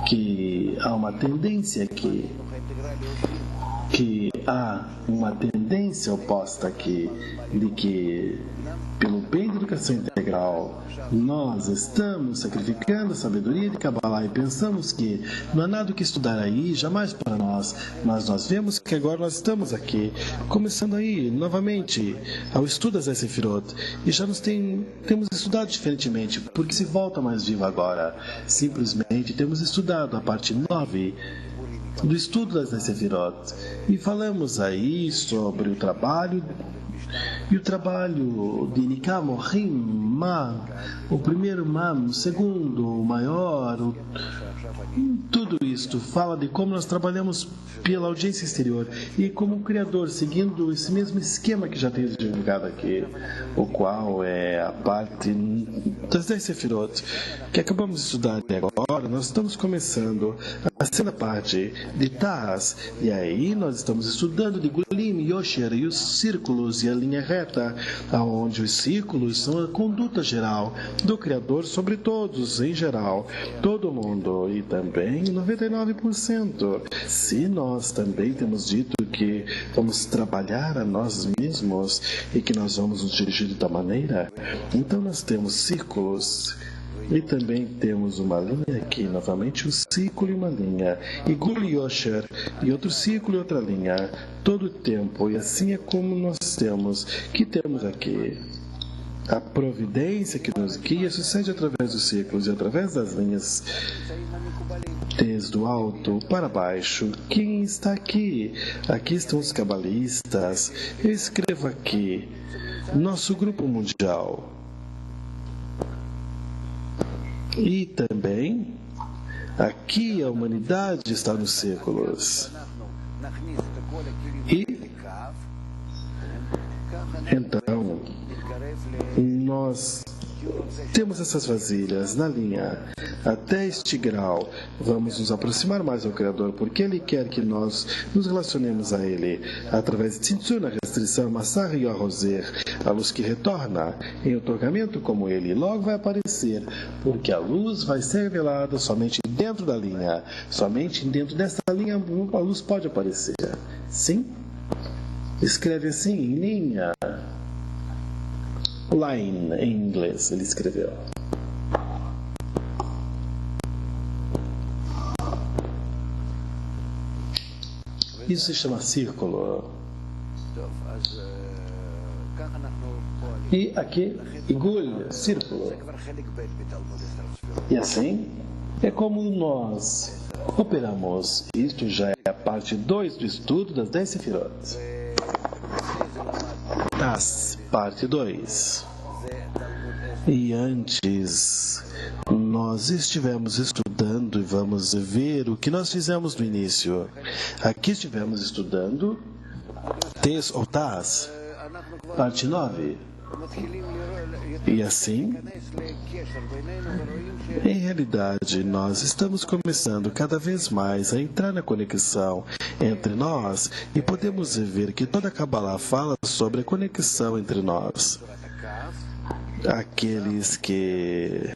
que há uma tendência aqui, que há uma tendência oposta aqui, de que, pelo bem da educação integral, nós estamos sacrificando a sabedoria de Kabbalah e pensamos que não há nada que estudar aí, jamais para nós, mas nós vemos que agora nós estamos aqui, começando aí, novamente, ao estudo das Sefirot, e já temos estudado diferentemente, porque se volta mais vivo agora. Simplesmente temos estudado a parte 9 do estudo das Sefirot, e falamos aí sobre o trabalho de Nikah Mohim, o primeiro Mam, o segundo, o maior, tudo isto fala de como nós trabalhamos pela audiência exterior e como o Criador, seguindo esse mesmo esquema que já tem divulgado aqui, o qual é a parte das 10 Sefirot, que acabamos de estudar até agora. Nós estamos começando a segunda parte de Taz, e aí nós estamos estudando de Gulim, Yosher e os círculos e a linha reta, onde os círculos são a conduta geral do Criador sobre todos, em geral, todo mundo, e também 99%. Se nós também temos dito que vamos trabalhar a nós mesmos e que nós vamos nos dirigir de tal maneira, então nós temos círculos. E também temos uma linha aqui, novamente um círculo e uma linha, e Gul Yosher, e outro círculo e outra linha, todo o tempo, e assim é como nós temos aqui. A providência que nos guia sucede através dos círculos e através das linhas, desde o alto para baixo. Quem está aqui? Aqui estão os cabalistas. Eu escrevo aqui, nosso grupo mundial. E também, aqui a humanidade está nos círculos. E, então, nós temos essas vasilhas na linha até este grau. Vamos nos aproximar mais ao Criador, porque Ele quer que nós nos relacionemos a Ele através de Tzimtzum, a restrição, Massar e Arrozer, a luz que retorna em otorgamento como Ele logo vai aparecer, porque a luz vai ser revelada somente dentro da linha. Somente dentro dessa linha a luz pode aparecer. Sim? Escreve assim, em linha. Line, em inglês, ele escreveu. Isso se chama círculo. E aqui, Igul, círculo. E assim, é como nós operamos. Isto já é a parte 2 do estudo das 10 Sefirot. Parte 2. E antes, nós estivemos estudando e vamos ver o que nós fizemos no início. Aqui estivemos estudando Tes ou Taz, parte 9. E assim, em realidade, nós estamos começando cada vez mais a entrar na conexão entre nós e podemos ver que toda a Kabbalah fala sobre a conexão entre nós. Aqueles que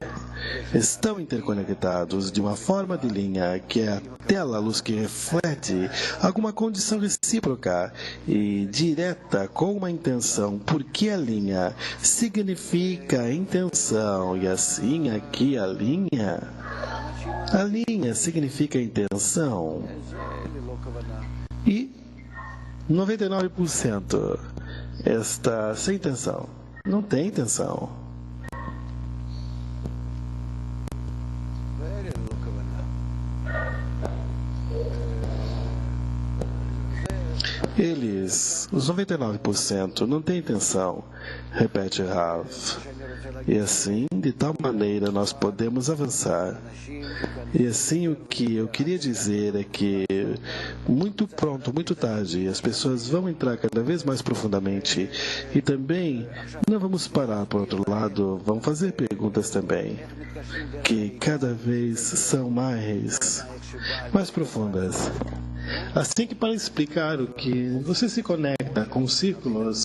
estão interconectados de uma forma de linha, que é a tela, a luz que reflete alguma condição recíproca e direta com uma intenção, porque a linha significa intenção, e assim aqui a linha significa intenção, e 99% está sem intenção. não tem intenção. Eles, os 99%, não têm intenção, repete Rav. E assim, de tal maneira, nós podemos avançar. E assim, o que eu queria dizer é que, muito pronto, muito tarde, as pessoas vão entrar cada vez mais profundamente. E também, não vamos parar, por outro lado, vão fazer perguntas também, que cada vez são mais profundas. Assim que para explicar o que você se conecta com os círculos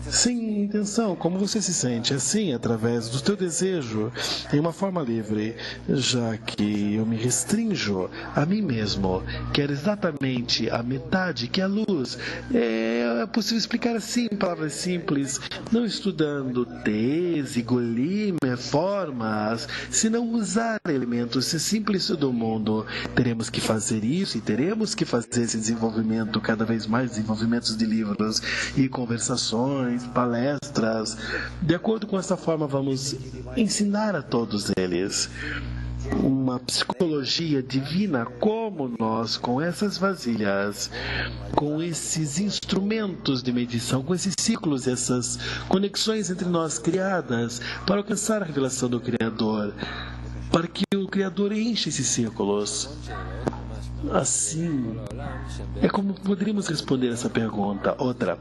sem intenção, como você se sente assim, através do teu desejo, em uma forma livre, já que eu me restrinjo a mim mesmo, quero exatamente a metade que é a luz. É possível explicar assim, em palavras simples, não estudando tese, golime, formas, senão usar elementos simples do mundo. Teremos que fazer isso e teremos que fazer esse desenvolvimento, cada vez mais desenvolvimentos de livros e conversações, palestras. De acordo com essa forma, vamos ensinar a todos eles uma psicologia divina, como nós, com essas vasilhas, com esses instrumentos de medição, com esses ciclos, essas conexões entre nós criadas para alcançar a revelação do Criador, para que o Criador enche esses círculos. Assim, é como poderíamos responder essa pergunta. Outra.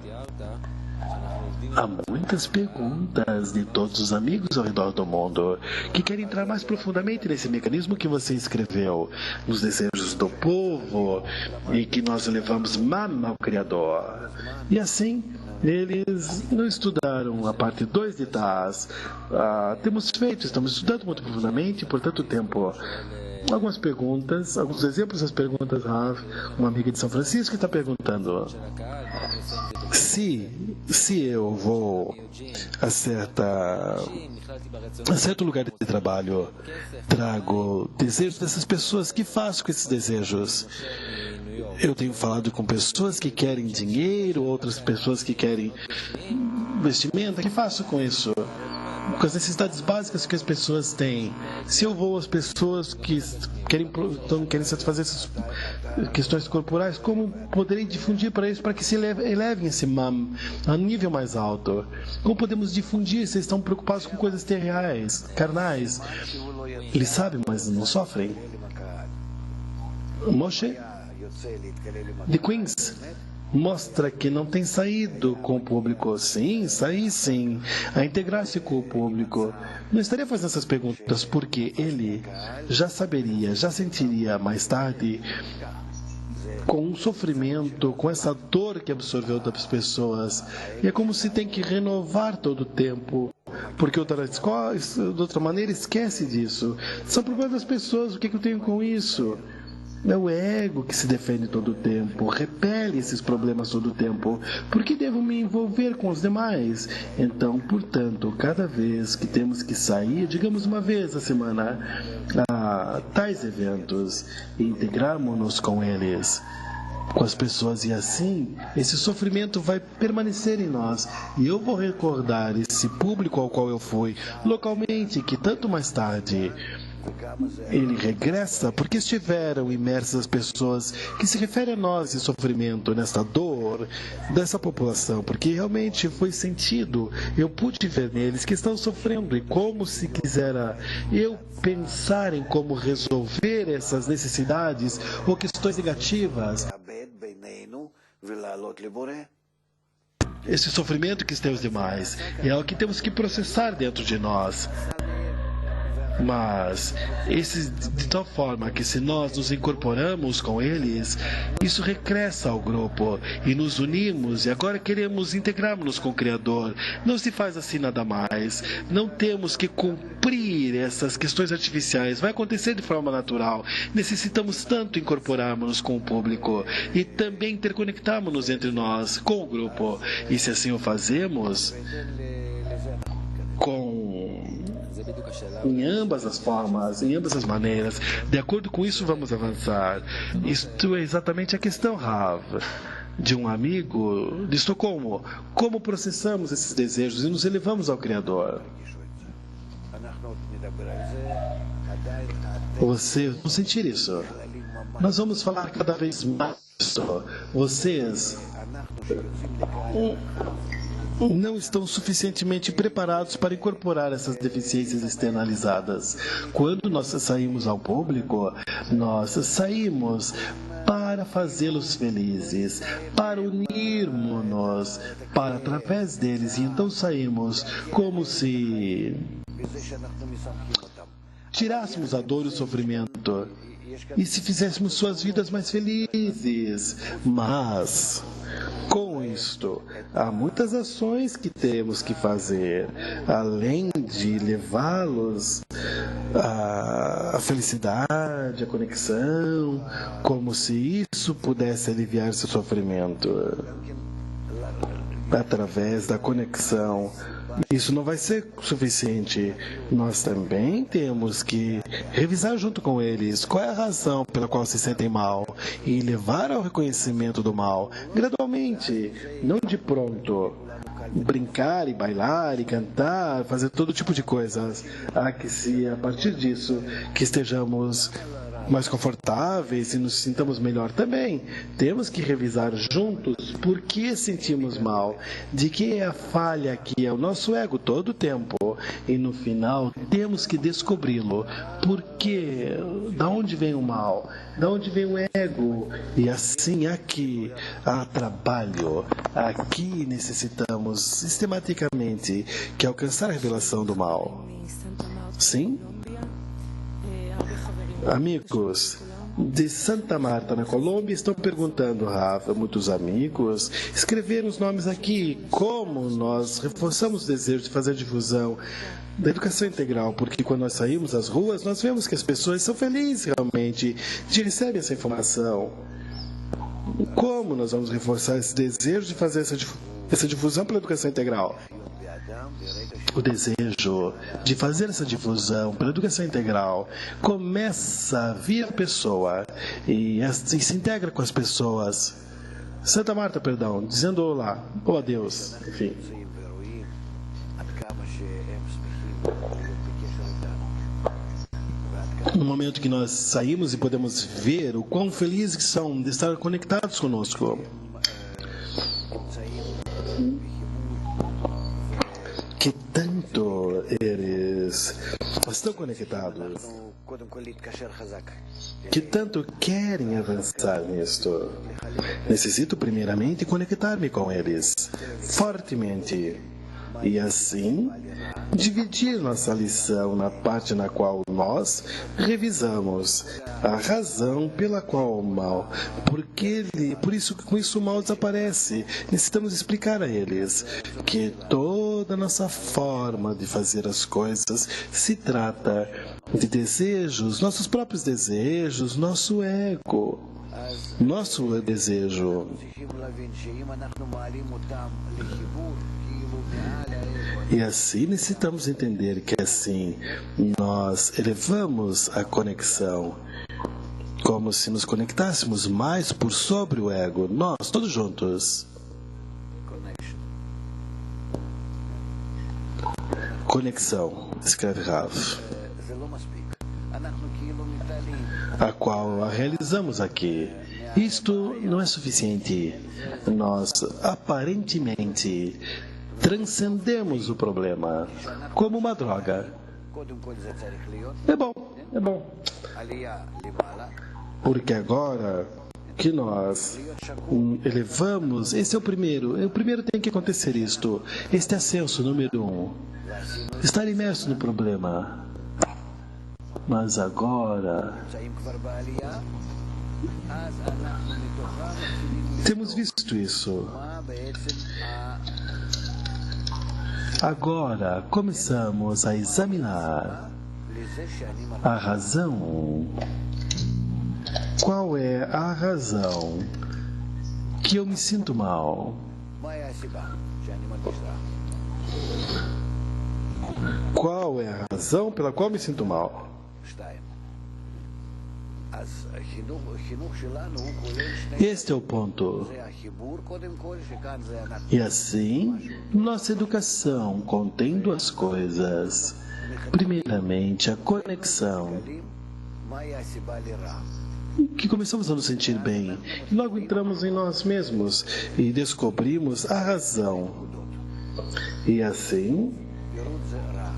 Há muitas perguntas de todos os amigos ao redor do mundo que querem entrar mais profundamente nesse mecanismo que você escreveu, nos desejos do povo, e que nós levamos mama ao Criador. E assim, eles não estudaram a parte 2 de Taz. Estamos estudando muito profundamente por tanto tempo. Algumas perguntas, alguns exemplos das perguntas, Rav. Uma amiga de São Francisco está perguntando: se eu vou a certo lugar de trabalho, trago desejos dessas pessoas, o que faço com esses desejos? Eu tenho falado com pessoas que querem dinheiro, outras pessoas que querem vestimenta, o que faço com isso? Com as necessidades básicas que as pessoas têm. Se eu vou às pessoas que querem satisfazer essas questões corporais, como poderei difundir para eles para que se elevem esse mam a um nível mais alto? Como podemos difundir se estão preocupados com coisas terreais, carnais? Eles sabem, mas não sofrem. Moshe de Queens mostra que não tem saído com o público. Sim, sair sim, a integrar-se com o público. Não estaria fazendo essas perguntas porque ele já saberia, já sentiria mais tarde, com um sofrimento, com essa dor que absorveu das pessoas. E é como se tem que renovar todo o tempo, porque de outra maneira esquece disso. São problemas das pessoas, o que eu tenho com isso? É o ego que se defende todo o tempo, repele esses problemas todo o tempo. Por que devo me envolver com os demais? Então, portanto, cada vez que temos que sair, digamos uma vez a semana, a tais eventos, e integrarmos-nos com eles, com as pessoas, e assim, esse sofrimento vai permanecer em nós. E eu vou recordar esse público ao qual eu fui localmente, que tanto mais tarde ele regressa porque estiveram imersas as pessoas que se referem a nós em sofrimento, nessa dor dessa população, porque realmente foi sentido. Eu pude ver neles que estão sofrendo, e como se quisera eu pensar em como resolver essas necessidades ou questões negativas. Esse sofrimento que temos demais é o que temos que processar dentro de nós. Mas de tal forma que, se nós nos incorporamos com eles, isso recresce ao grupo e nos unimos, e agora queremos integrar-nos com o Criador. Não se faz assim nada mais. Não temos que cumprir essas questões artificiais. Vai acontecer de forma natural. Necessitamos tanto incorporarmos-nos com o público e também interconectarmos-nos entre nós, com o grupo. E se assim o fazemos, em ambas as formas, em ambas as maneiras, de acordo com isso vamos avançar. Isto é exatamente a questão, Rav. de um amigo de Estocolmo. Como processamos esses desejos e nos elevamos ao Criador? Vocês vão sentir isso. Nós vamos falar cada vez mais disso. Vocês não estão suficientemente preparados para incorporar essas deficiências externalizadas. Quando nós saímos ao público, nós saímos para fazê-los felizes, para unirmos-nos, para através deles, e então saímos como se tirássemos a dor e o sofrimento e se fizéssemos suas vidas mais felizes. Mas com isto, há muitas ações que temos que fazer, além de levá-los à felicidade, à conexão, como se isso pudesse aliviar seu sofrimento. Através da conexão, isso não vai ser suficiente. Nós também temos que revisar junto com eles qual é a razão pela qual se sentem mal e levar ao reconhecimento do mal, gradualmente, não de pronto. Brincar e bailar e cantar, fazer todo tipo de coisas. Há que se, a partir disso, que estejamos mais confortáveis e nos sintamos melhor também. Temos que revisar juntos por que sentimos mal, de que é a falha aqui, é o nosso ego todo o tempo. E no final temos que descobri-lo. Por quê? Da onde vem o mal? Da onde vem o ego? E assim aqui há trabalho. Aqui necessitamos sistematicamente que alcançar a revelação do mal. Sim? Amigos de Santa Marta, na Colômbia, estão perguntando, Rafa, muitos amigos escreveram os nomes aqui, como nós reforçamos o desejo de fazer difusão da educação integral, porque quando nós saímos às ruas, nós vemos que as pessoas são felizes realmente de receber essa informação. Como nós vamos reforçar esse desejo de fazer essa difusão pela educação integral? O desejo de fazer essa difusão pela educação integral começa a vir a pessoa e se integra com as pessoas. Santa Marta, perdão, dizendo olá, ou adeus, enfim. No momento que nós saímos e podemos ver o quão felizes são de estar conectados conosco. Que tanto eles estão conectados, que tanto querem avançar nisto. Necessito primeiramente conectar-me com eles fortemente e assim dividir nossa lição na parte na qual nós revisamos a razão pela qual o mal, por isso que com isso o mal desaparece. Necessitamos explicar a eles que toda a nossa forma de fazer as coisas se trata de desejos, nossos próprios desejos, nosso ego, nosso desejo. E assim necessitamos entender que assim nós elevamos a conexão, como se nos conectássemos mais por sobre o ego, nós todos juntos. Conexão, escreve Rav, a qual a realizamos aqui. Isto não é suficiente. Nós aparentemente transcendemos o problema como uma droga. É bom. Porque agora que nós elevamos, esse é o primeiro tem que acontecer isto. Este ascenso número 1. Estar imerso no problema. Mas agora temos visto isso. Agora começamos a examinar a razão. Qual é a razão que eu me sinto mal? Qual é a razão pela qual me sinto mal? Este é o ponto. E assim, nossa educação contém duas coisas. Primeiramente, a conexão, que começamos a nos sentir bem, e logo entramos em nós mesmos e descobrimos a razão. E assim,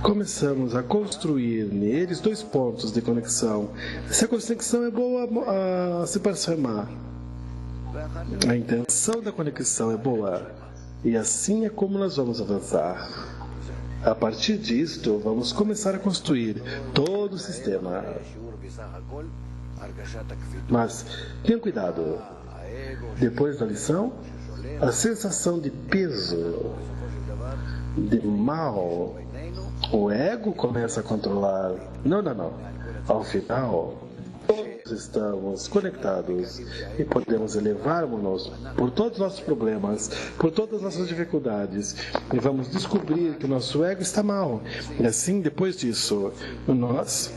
começamos a construir neles dois pontos de conexão. Se a conexão é boa, a separação é má. A intenção da conexão é boa. E assim é como nós vamos avançar. A partir disto, vamos começar a construir todo o sistema. Mas tenham cuidado. Depois da lição, a sensação de peso, de mal, o ego começa a controlar. Não. Ao final, todos estamos conectados e podemos elevar-nos por todos os nossos problemas, por todas as nossas dificuldades, e vamos descobrir que o nosso ego está mal. E assim, depois disso, nós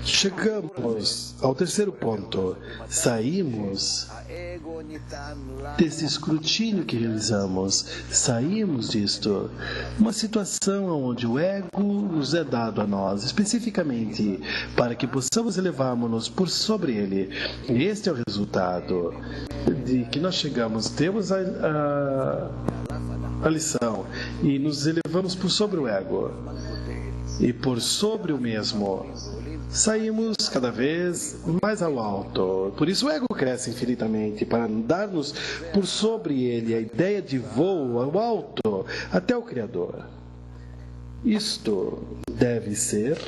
chegamos ao terceiro ponto. Saímos desse escrutínio que realizamos, saímos disto, uma situação onde o ego nos é dado a nós, especificamente para que possamos elevarmos-nos por sobre ele. E este é o resultado de que nós chegamos, temos a lição e nos elevamos por sobre o ego e por sobre o mesmo. Saímos cada vez mais ao alto. Por isso o ego cresce infinitamente, para dar-nos por sobre ele a ideia de voo ao alto até o Criador. Isto deve ser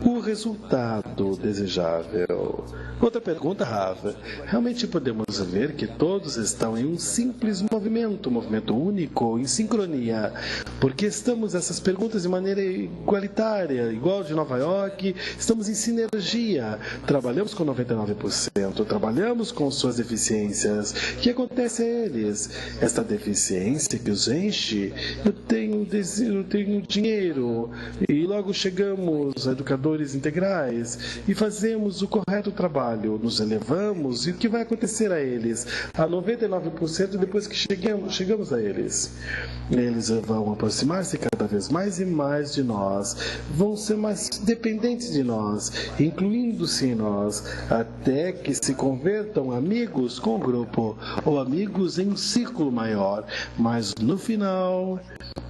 o resultado desejável. Outra pergunta, Rafa. Realmente podemos ver que todos estão em um simples movimento único, em sincronia. Porque estamos essas perguntas de maneira igualitária, igual de Nova York, estamos em sinergia. Trabalhamos com 99%, trabalhamos com suas deficiências. O que acontece a eles? Esta deficiência que os enche, eu tenho dinheiro, e logo chegamos a educadores integrais e fazemos o correto trabalho. Nos elevamos, e o que vai acontecer a eles? A 99% depois que chegamos a eles. Eles vão aproximar-se cada vez mais e mais de nós, vão ser mais dependentes de nós, incluindo-se em nós, até que se convertam amigos com o grupo, ou amigos em um círculo maior. Mas no final,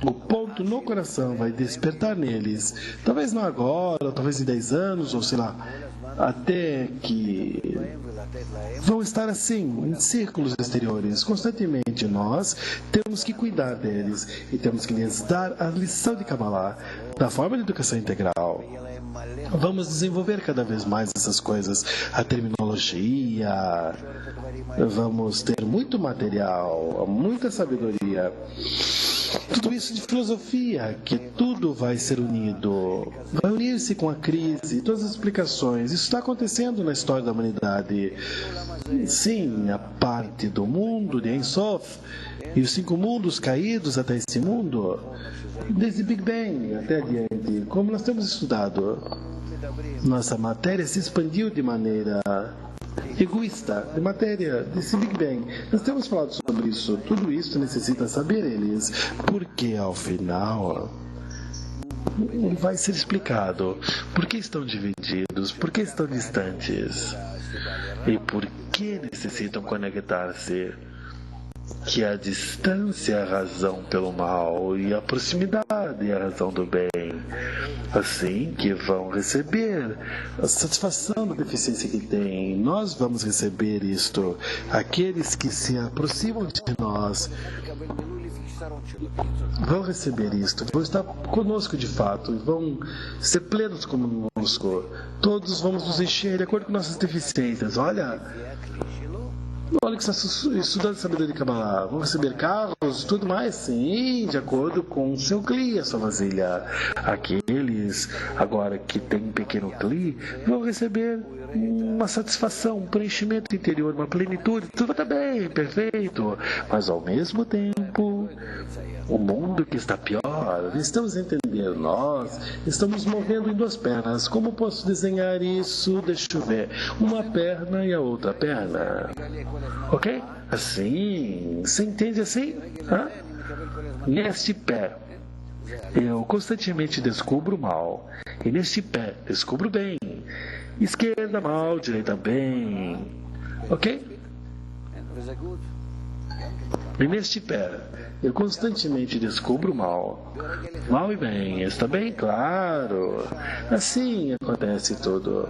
o ponto no coração vai despertar neles, talvez não agora, talvez em 10 anos, ou sei lá, até que vão estar assim, em círculos exteriores. Constantemente nós temos que cuidar deles e temos que lhes dar a lição de Kabbalah, da forma de educação integral. Vamos desenvolver cada vez mais essas coisas, a terminologia, vamos ter muito material, muita sabedoria. Tudo isso de filosofia, que tudo vai ser unido, vai unir-se com a crise, todas as explicações. Isso está acontecendo na história da humanidade. Sim, a parte do mundo de Ein Sof e os 5 mundos caídos até esse mundo, desde Big Bang até adiante, como nós temos estudado. Nossa matéria se expandiu de maneira egoísta, de matéria, desse Big Bang. Nós temos falado sobre isso. Tudo isso necessita saber eles, porque ao final vai ser explicado por que estão divididos, por que estão distantes e por que necessitam conectar-se. Que a distância é a razão pelo mal e a proximidade é a razão do bem. Assim que vão receber a satisfação da deficiência que têm. Nós vamos receber isto. Aqueles que se aproximam de nós vão receber isto, vão estar conosco de fato, vão ser plenos conosco. Todos vamos nos encher de acordo com nossas deficiências. Olha que está estudando sabedoria de Kabbalah, vão receber carros, tudo mais, sim, de acordo com o seu cli, a sua vasilha. Aqueles Agora que tem um pequeno cli, vão receber uma satisfação, um preenchimento interior, uma plenitude. Tudo está bem, perfeito. Mas ao mesmo tempo, o mundo que está pior, estamos entendendo, nós estamos movendo em duas pernas. Como posso desenhar isso? Deixa eu ver. Uma perna e a outra perna. Ok? Assim, você entende assim? Hã? Neste pé, eu constantemente descubro mal. E neste pé, descubro bem. Esquerda mal, direita bem. Ok? E neste pé, eu constantemente descubro mal. Mal e bem, está bem claro. Assim acontece tudo.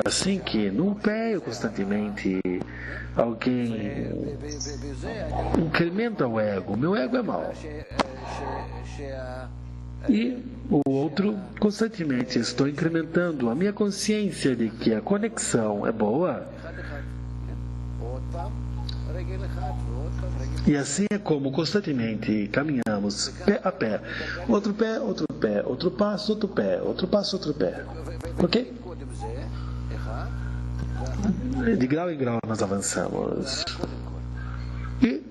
Assim que num pé eu constantemente alguém incrementa o ego. Meu ego é mau. E o outro, constantemente estou incrementando a minha consciência de que a conexão é boa. E assim é como constantemente caminhamos pé a pé. Outro pé, outro pé, outro passo, outro pé, outro passo, outro pé. Ok? De grau em grau nós avançamos. E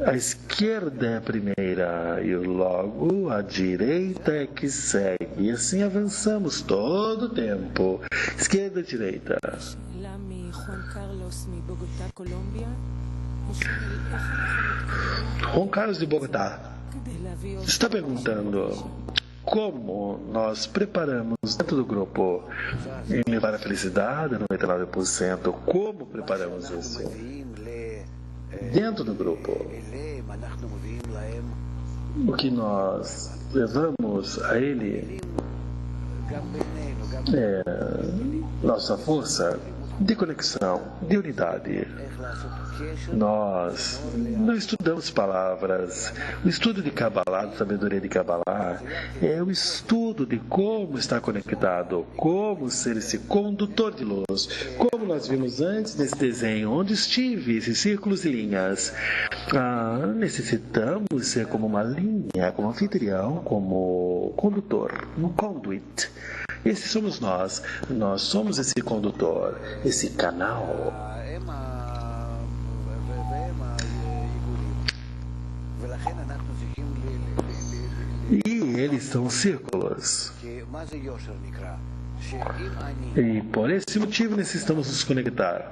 a esquerda é a primeira e logo a direita é que segue. E assim avançamos todo o tempo. Esquerda e direita. Juan Carlos de Bogotá está perguntando como nós preparamos dentro do grupo em levar a felicidade, 99%. Como preparamos isso? Dentro do grupo, o que nós levamos a ele é nossa força de conexão, de unidade. Nós não estudamos palavras. O estudo de Kabbalah, de sabedoria de Kabbalah, é o estudo de como estar conectado, como ser esse condutor de luz. Como nós vimos antes nesse desenho, onde estive, esses círculos e linhas. Necessitamos ser como uma linha, como anfitrião, como condutor, um conduit. Esse somos nós. Nós somos esse condutor, esse canal. E eles são círculos. E por esse motivo necessitamos nos conectar,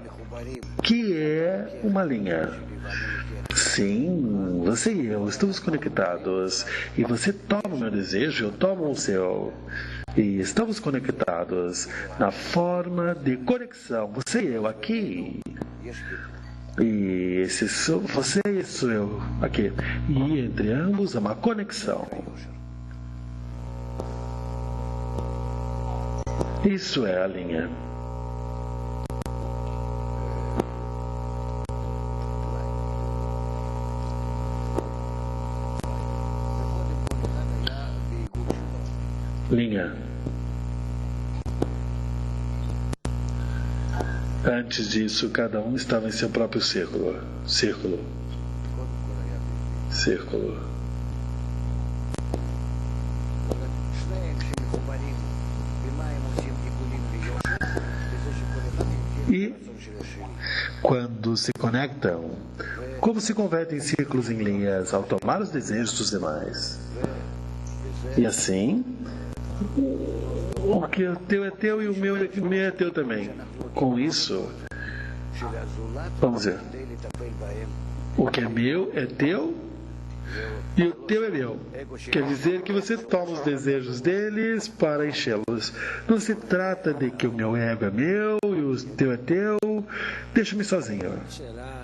que é uma linha. Sim, você e eu estamos conectados. E você toma o meu desejo, eu tomo o seu. E estamos conectados na forma de conexão. Você e eu aqui. E você e esse sou eu aqui. E entre ambos há uma conexão. Isso é a linha. Linha. Antes disso, cada um estava em seu próprio círculo. Círculo. Círculo. E quando se conectam, como se convertem círculos em linhas ao tomar os desejos dos demais? E assim, o que é teu é teu e o meu é teu também. Com isso, vamos ver. O que é meu é teu e o teu é meu. Quer dizer que você toma os desejos deles para enchê-los. Não se trata de que o meu ego é meu e o teu é teu. Deixa-me sozinho.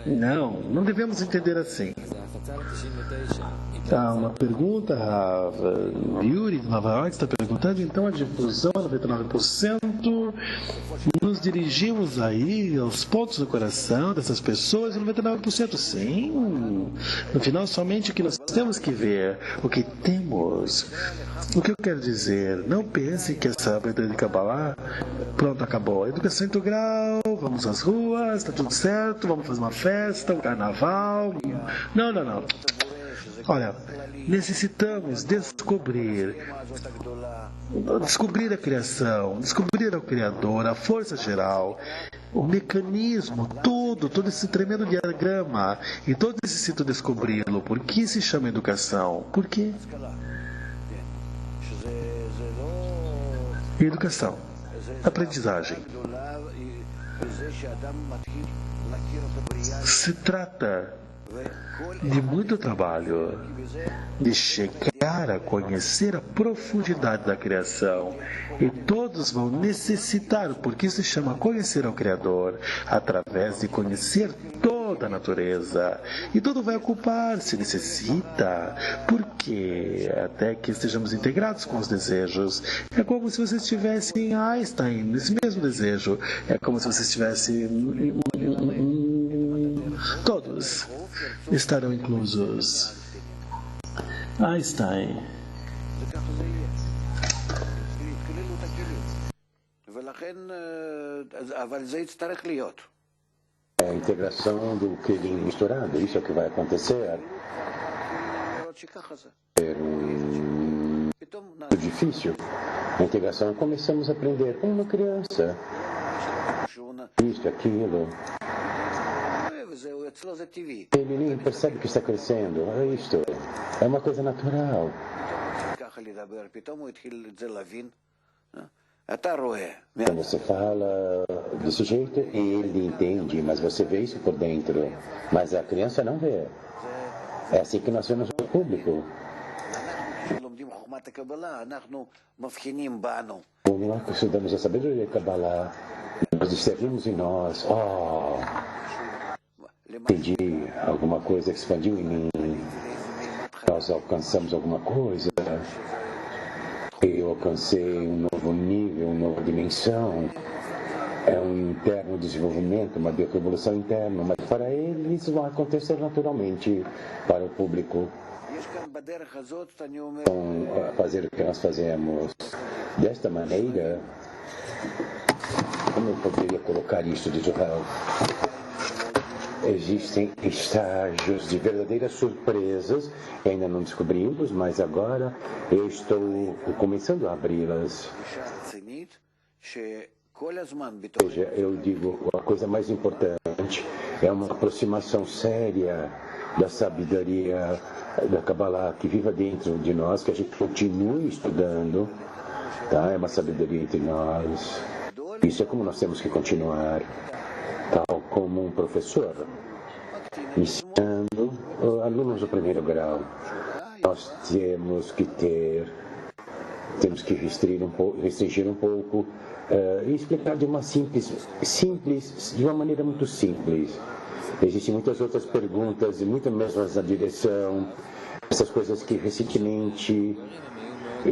Não, não devemos entender assim. Uma pergunta, Yuri de Nova York está perguntando, então a difusão é 99%, nos dirigimos aí aos pontos do coração dessas pessoas, 99% sim. No final, somente o que nós temos que ver, o que temos. O que eu quero dizer, não pense que essa abertura de Kabbalah, pronto, acabou. Educação integral, vamos às ruas, está tudo certo, vamos fazer uma festa, um carnaval. Não, não, não. Olha, necessitamos descobrir a criação, descobrir o Criador, a força geral, o mecanismo, todo esse tremendo diagrama. E todos necessitam descobri-lo. Por que se chama educação? Por quê? Educação, aprendizagem. Se trata de muito trabalho, de chegar a conhecer a profundidade da criação. E todos vão necessitar, porque se chama conhecer ao Criador, através de conhecer toda a natureza. E tudo vai ocupar-se, necessita, porque até que estejamos integrados com os desejos. É como se vocês tivessem Einstein, nesse mesmo desejo. É como se vocês tivessem... Todos estarão inclusos. Einstein. É a integração do Kelim misturado, isso é o que vai acontecer. É muito difícil. A integração, começamos a aprender como uma criança. Isso, aquilo. Ele nem percebe que está crescendo. É isto. É uma coisa natural. Quando você fala desse jeito, ele entende, mas você vê isso por dentro. Mas a criança não vê. É assim que nós vemos o público. Como nós estudamos a sabedoria de Kabbalah, nós discernimos em nós. Entendi, alguma coisa expandiu em mim. Nós alcançamos alguma coisa. Eu alcancei um novo nível, uma nova dimensão. É um interno desenvolvimento, uma bioevolução interna. Mas para eles vai acontecer naturalmente para o público. Então, fazer o que nós fazemos desta maneira, como eu poderia colocar isso de Israel? Existem estágios de verdadeiras surpresas, ainda não descobrimos, mas agora eu estou começando a abri-las. Ou seja, eu digo, a coisa mais importante é uma aproximação séria da sabedoria da Kabbalah que viva dentro de nós, que a gente continue estudando, tá? É uma sabedoria entre nós. Isso é como nós temos que continuar. Tal como um professor ensinando alunos do primeiro grau. Nós temos que restringir um pouco e explicar de uma de uma maneira muito simples. Existem muitas outras perguntas e muitas mesmas na direção, essas coisas que recentemente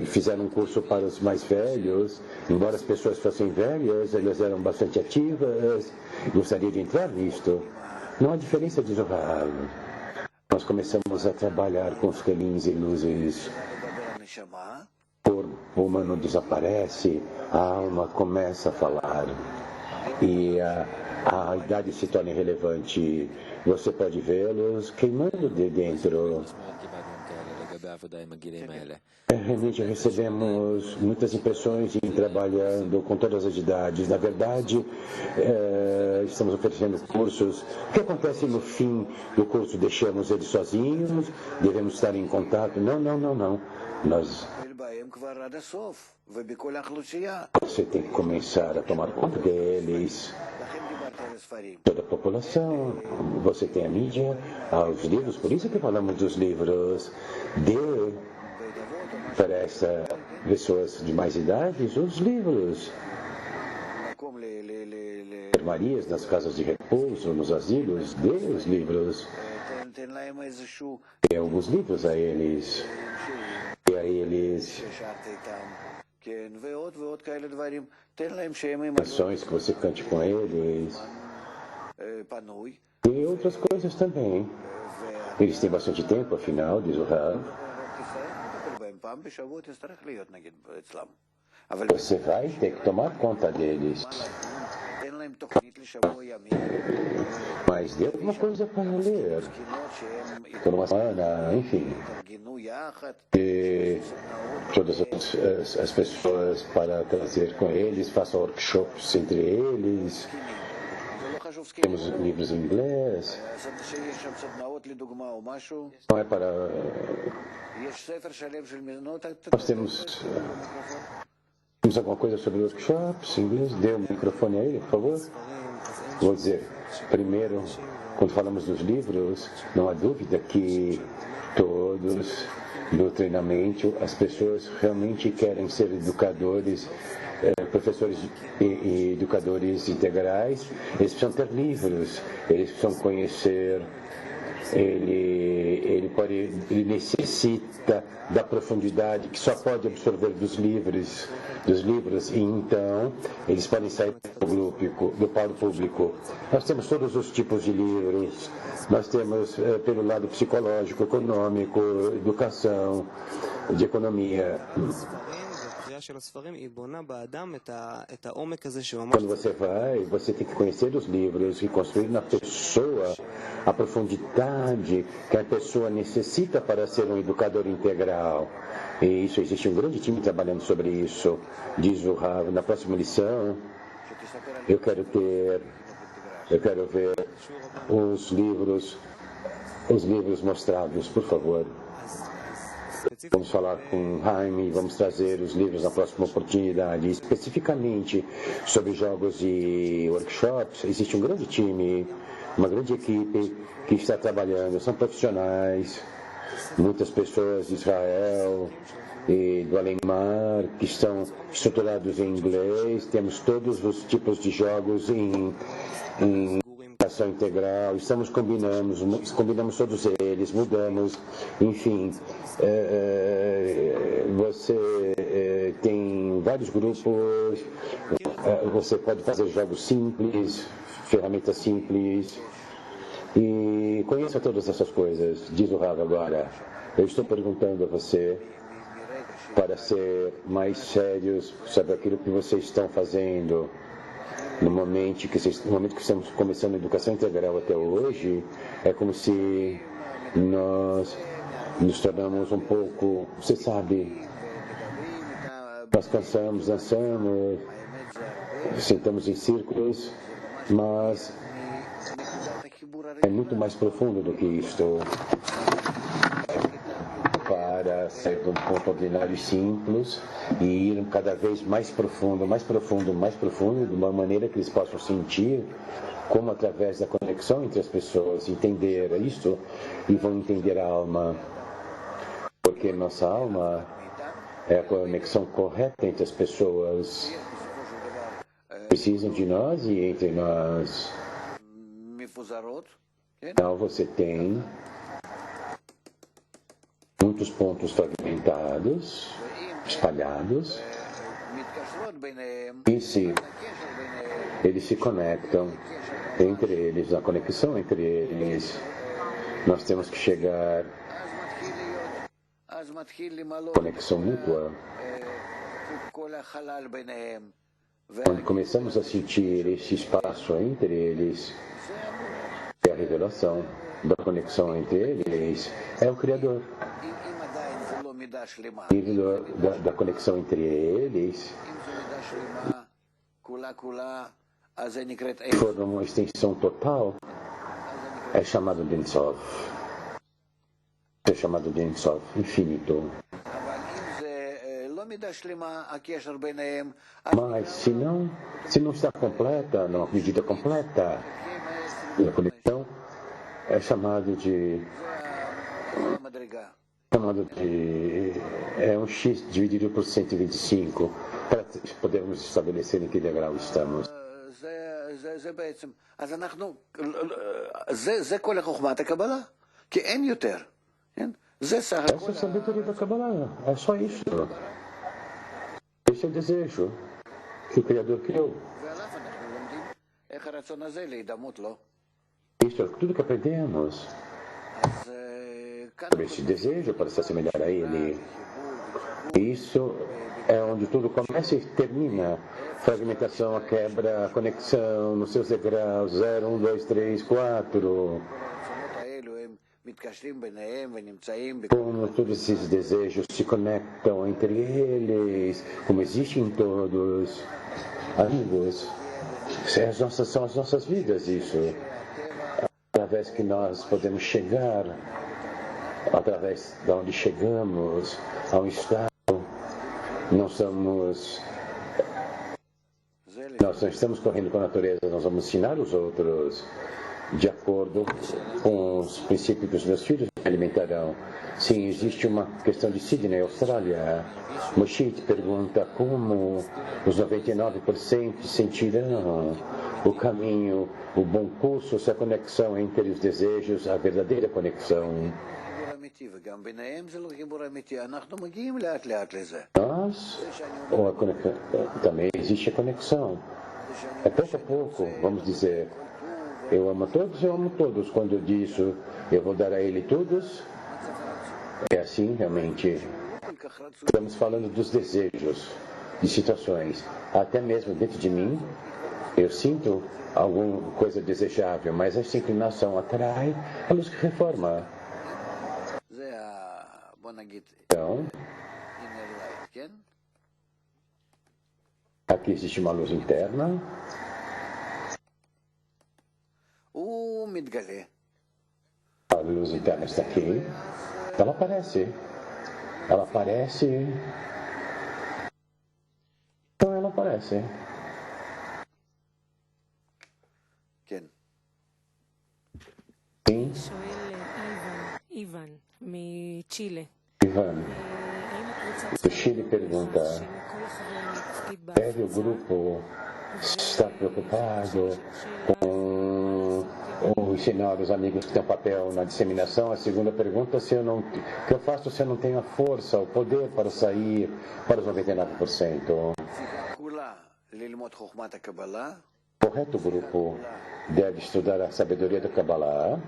fizeram um curso para os mais velhos, embora as pessoas fossem velhas, elas eram bastante ativas, gostaria de entrar nisto. Não há diferença de Zohar. Nós começamos a trabalhar com os quelins e luzes. O corpo humano desaparece, a alma começa a falar. E a idade se torna irrelevante. Você pode vê-los queimando de dentro. Realmente recebemos muitas impressões em trabalhando com todas as idades. Na verdade, estamos oferecendo cursos. O que acontece no fim do curso? Deixamos eles sozinhos? Devemos estar em contato? Não. Você tem que começar a tomar conta deles. Toda a população, você tem a mídia, os livros, por isso que falamos dos livros. Para essas pessoas de mais idades, os livros. Enfermarias, nas casas de repouso, nos asilos, dê os livros. Dê alguns livros a eles. E a eles. Ações que você cante com eles. E outras coisas também. Eles têm bastante tempo, afinal, diz o Rav. Você vai ter que tomar conta deles. Mas dê alguma coisa para ler. Por uma semana, enfim. E todas as pessoas para trazer com eles, façam workshops entre eles. Temos livros em inglês. Não é para... Nós temos alguma coisa sobre workshops em inglês? Dê o microfone a ele, por favor. Vou dizer, primeiro, quando falamos dos livros, não há dúvida que todos no treinamento, as pessoas realmente querem ser educadores, professores e educadores integrais. Eles precisam ter livros, eles precisam conhecer, ele necessita da profundidade que só pode absorver dos livros, e então eles podem sair para o público. Nós temos todos os tipos de livros, nós temos pelo lado psicológico, econômico, educação, de economia. Quando você vai, você tem que conhecer os livros e construir na pessoa a profundidade que a pessoa necessita para ser um educador integral. E isso, existe um grande time trabalhando sobre isso. Diz o Rav, na próxima lição, eu quero ver os livros mostrados, por favor. Vamos falar com Jaime, vamos trazer os livros na próxima oportunidade. Especificamente sobre jogos e workshops, existe um grande time, uma grande equipe que está trabalhando, são profissionais, muitas pessoas de Israel e do Além-Mar que estão estruturados em inglês. Temos todos os tipos de jogos em educação integral, combinamos todos eles, mudamos, enfim. Você tem vários grupos, você pode fazer jogos simples, ferramentas simples, e conheça todas essas coisas. Diz o Rav agora, eu estou perguntando a você para ser mais sérios sobre aquilo que vocês estão fazendo. No momento que estamos começando a educação integral até hoje, é como se nós nos tornamos um pouco, você sabe, nós cansamos, dançamos, sentamos em círculos, mas é muito mais profundo do que isto. Para sair de um ponto ordinário e simples e ir cada vez mais profundo, de uma maneira que eles possam sentir como através da conexão entre as pessoas, entender isso e vão entender a alma. Porque nossa alma é a conexão correta entre as pessoas. Precisam de nós e entre nós. Então você tem muitos pontos fragmentados, espalhados, e se eles se conectam entre eles, a conexão entre eles, nós temos que chegar à conexão mútua. Quando começamos a sentir esse espaço entre eles, é a revelação da conexão entre eles, é o Criador. Da conexão entre eles, for uma extensão total, é chamado de Ensof. É chamado de Ensof, infinito. Mas se não está completa, numa medida completa, a conexão é chamado de um X dividido por 125 para podermos estabelecer em que degrau estamos. Essa é a sabedoria da Kabbalah, é só isso. Esse é o desejo que o Criador criou. Isso é tudo que aprendemos. Sobre esse desejo para se assemelhar a Ele. Isso é onde tudo começa e termina. fragmentação, a quebra, a conexão nos seus degraus, 0, 1, 2, 3, 4. Como todos esses desejos se conectam entre eles, como existem em todos. Amigos, são as nossas vidas isso. Através que nós podemos chegar, através de onde chegamos, a um estado, nós não estamos correndo com a natureza, nós vamos ensinar os outros de acordo com os princípios que os meus filhos me alimentarão. Sim, existe uma questão de Sydney, Austrália. Moshit pergunta como os 99% sentirão o caminho, o bom curso, se a conexão entre os desejos, a verdadeira conexão. Nós, ou a conexão, também existe a conexão. É pouco a pouco, vamos dizer, eu amo todos. Quando eu disse, eu vou dar a ele todos, é assim realmente. Estamos falando dos desejos, de situações. Até mesmo dentro de mim, eu sinto alguma coisa desejável, mas essa inclinação atrai a luz que reforma. Então, aqui existe uma luz interna. A luz interna está aqui. Ela aparece. Então ela aparece. Sim. Ivan, Chile. Ivan, do Chile pergunta: deve o grupo estar preocupado com ensinar os amigos que têm papel na disseminação? A segunda pergunta: o que eu faço se eu não tenho a força, o poder para sair para os 99%? Correto, o grupo deve estudar a sabedoria da Kabbalah,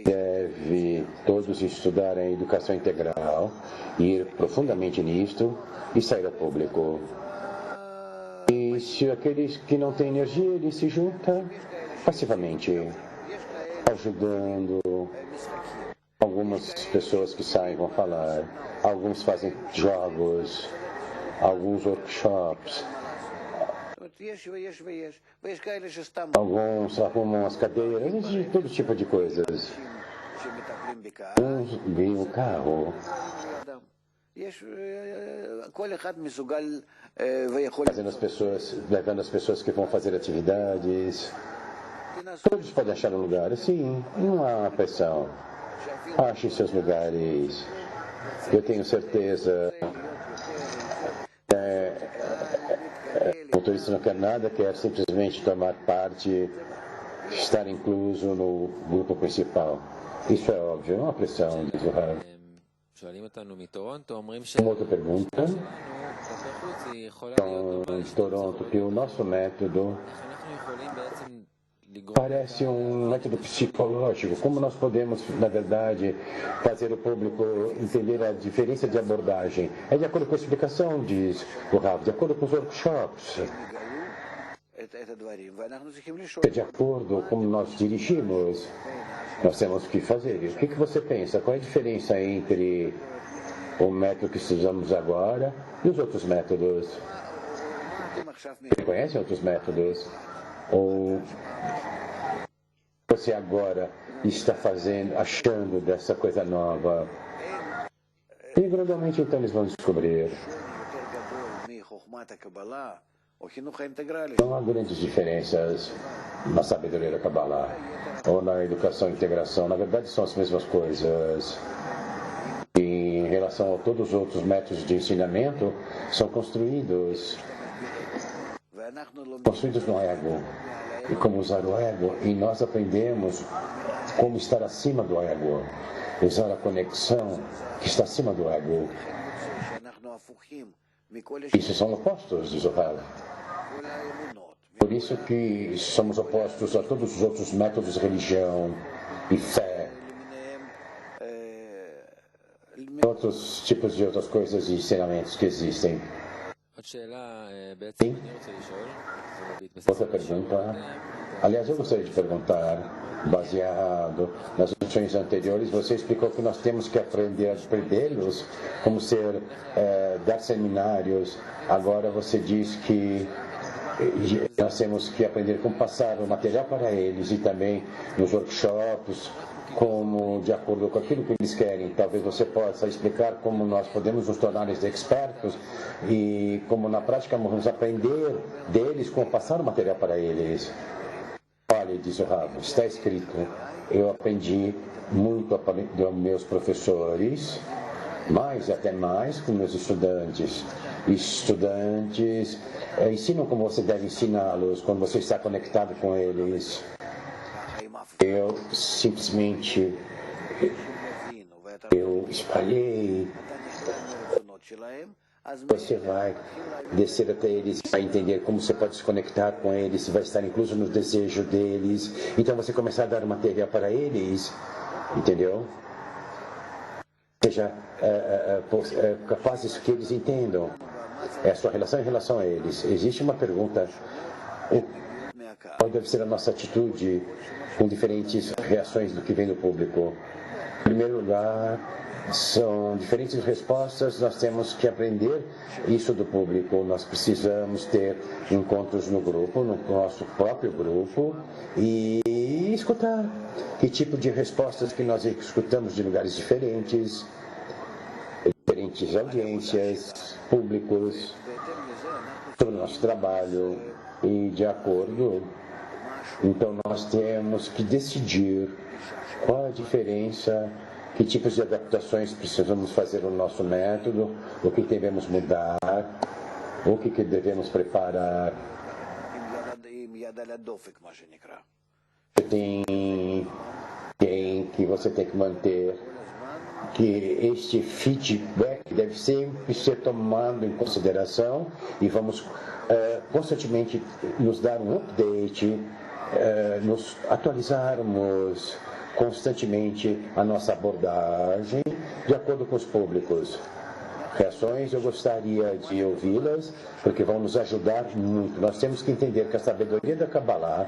deve todos estudar a educação integral, ir profundamente nisto e sair ao público. E se aqueles que não têm energia, eles se juntam passivamente, ajudando. Algumas pessoas que saem vão falar, alguns fazem jogos, alguns workshops, alguns arrumam as cadeiras, de todo tipo de coisas. Uns ganham um carro, levando as pessoas que vão fazer atividades. Todos podem achar um lugar, sim, não há uma pressão. Ache seus lugares. Eu tenho certeza. O motorista não quer nada, quer simplesmente tomar parte, estar incluso no grupo principal. Isso é óbvio, não há pressão, diz o Rav. Uma outra pergunta. De Toronto, que o nosso método parece um método psicológico. Como nós podemos, na verdade, fazer o público entender a diferença de abordagem? É de acordo com a explicação, diz o Rav, de acordo com os workshops. É de acordo com como nós dirigimos. Nós temos que fazer. O que você pensa? Qual é a diferença entre o método que usamos agora e os outros métodos? Você conhece outros métodos? Ou você agora está achando dessa coisa nova? E gradualmente então eles vão descobrir. Não há grandes diferenças na sabedoria da Kabbalah ou na educação e integração. Na verdade são as mesmas coisas. E em relação a todos os outros métodos de ensinamento, são construídos no ego. E como usar o ego, e nós aprendemos como estar acima do ego, usar a conexão que está acima do ego. Isso são opostos, diz o Rav. Por isso que somos opostos a todos os outros métodos de religião e fé, outros tipos de outras coisas e ensinamentos que existem. Sim. Outra pergunta. Aliás, eu gostaria de perguntar, baseado nas ações anteriores, você explicou que nós temos que aprender a aprendê-los, como dar seminários. Agora você diz que nós temos que aprender como passar o material para eles e também nos workshops, como de acordo com aquilo que eles querem. Talvez você possa explicar como nós podemos nos tornar expertos e como na prática vamos aprender deles como passar o material para eles. Olha, diz o Rav, está escrito, eu aprendi muito dos meus professores, até mais com meus estudantes. Estudantes ensinam como você deve ensiná-los quando você está conectado com eles. Eu simplesmente espalhei. Você vai descer até eles, vai entender como você pode se conectar com eles, vai estar incluso no desejo deles. Então você começar a dar material para eles, entendeu? Seja capazes que eles entendam. É a sua relação em relação a eles. Existe uma pergunta: qual deve ser a nossa atitude com diferentes reações do que vem do público? Em primeiro lugar, são diferentes respostas, nós temos que aprender isso do público. Nós precisamos ter encontros no grupo, no nosso próprio grupo, e escutar que tipo de respostas que nós escutamos de lugares diferentes audiências, públicos, sobre o nosso trabalho, e de acordo, então nós temos que decidir qual a diferença, que tipos de adaptações precisamos fazer no nosso método, o que devemos mudar, o que devemos preparar. Que você tem que manter, que este feedback deve sempre ser tomado em consideração e vamos constantemente nos dar um update, nos atualizarmos constantemente a nossa abordagem de acordo com os públicos. Reações, eu gostaria de ouvi-las, porque vão nos ajudar muito. Nós temos que entender que a sabedoria da Kabbalah,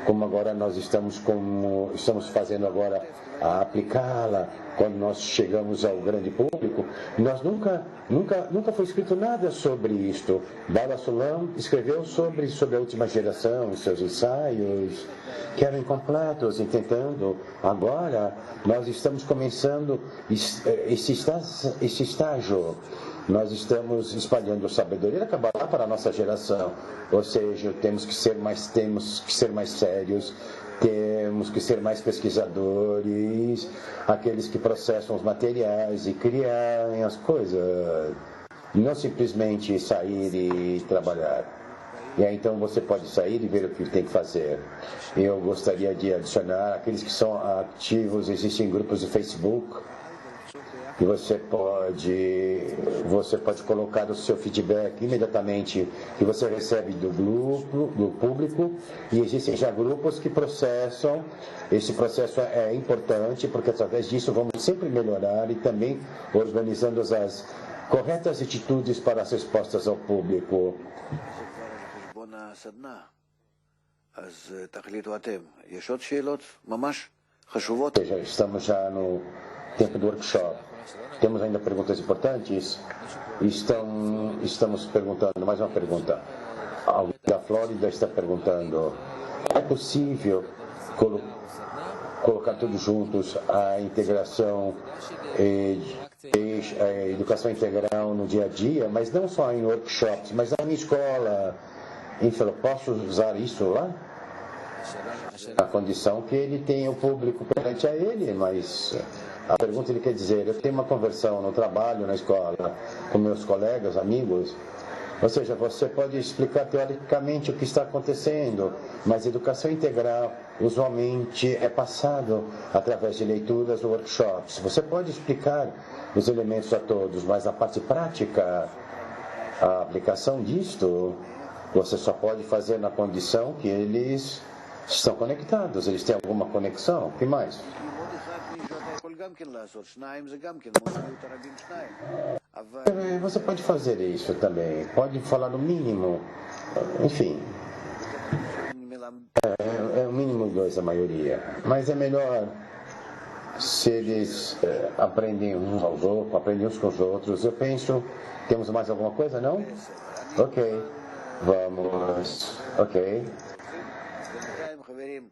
como agora nós estamos fazendo agora a aplicá-la, quando nós chegamos ao grande público, nós nunca foi escrito nada sobre isto. Bala Sulam escreveu sobre a última geração, os seus ensaios, que eram incompletos, e tentando, agora, nós estamos começando esse estágio. Nós estamos espalhando a sabedoria da Kabbalah para a nossa geração. Ou seja, temos que ser mais sérios, temos que ser mais pesquisadores, aqueles que processam os materiais e criarem as coisas, não simplesmente sair e trabalhar. E aí então você pode sair e ver o que tem que fazer. Eu gostaria de adicionar aqueles que são ativos, existem grupos do Facebook, que você pode colocar o seu feedback imediatamente que você recebe do público, e existem já grupos que processam. Esse processo é importante porque através disso vamos sempre melhorar e também organizando as corretas atitudes para as respostas ao público. Já estamos já no tempo do workshop. Temos ainda perguntas importantes? Estamos perguntando, mais uma pergunta. Alguém da Flórida está perguntando: é possível colocar todos juntos a integração, a educação integral no dia a dia, mas não só em workshops, mas na minha escola? Enfim, eu posso usar isso lá? A condição que ele tenha o público perante a ele, mas a pergunta ele quer dizer: eu tenho uma conversão no trabalho, na escola, com meus colegas, amigos. Ou seja, você pode explicar teoricamente o que está acontecendo, mas educação integral usualmente é passado através de leituras ou workshops. Você pode explicar os elementos a todos, mas na parte prática, a aplicação disto, você só pode fazer na condição que eles estão conectados, eles têm alguma conexão. O que mais? Você pode fazer isso também, pode falar no mínimo, enfim. É o mínimo dois a maioria, mas é melhor se eles aprendem uns aos outros, aprendem uns com os outros. Eu penso, temos mais alguma coisa, não? Ok, vamos, ok.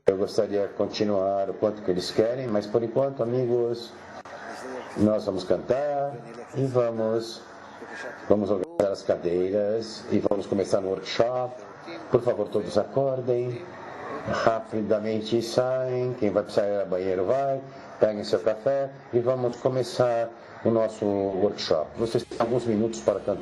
Eu gostaria de continuar o quanto que eles querem, mas por enquanto, amigos, nós vamos cantar e vamos organizar as cadeiras e vamos começar no workshop. Por favor, todos acordem, rapidamente saem, quem vai precisar ir ao banheiro vai, peguem seu café e vamos começar o nosso workshop. Vocês têm alguns minutos para cantar.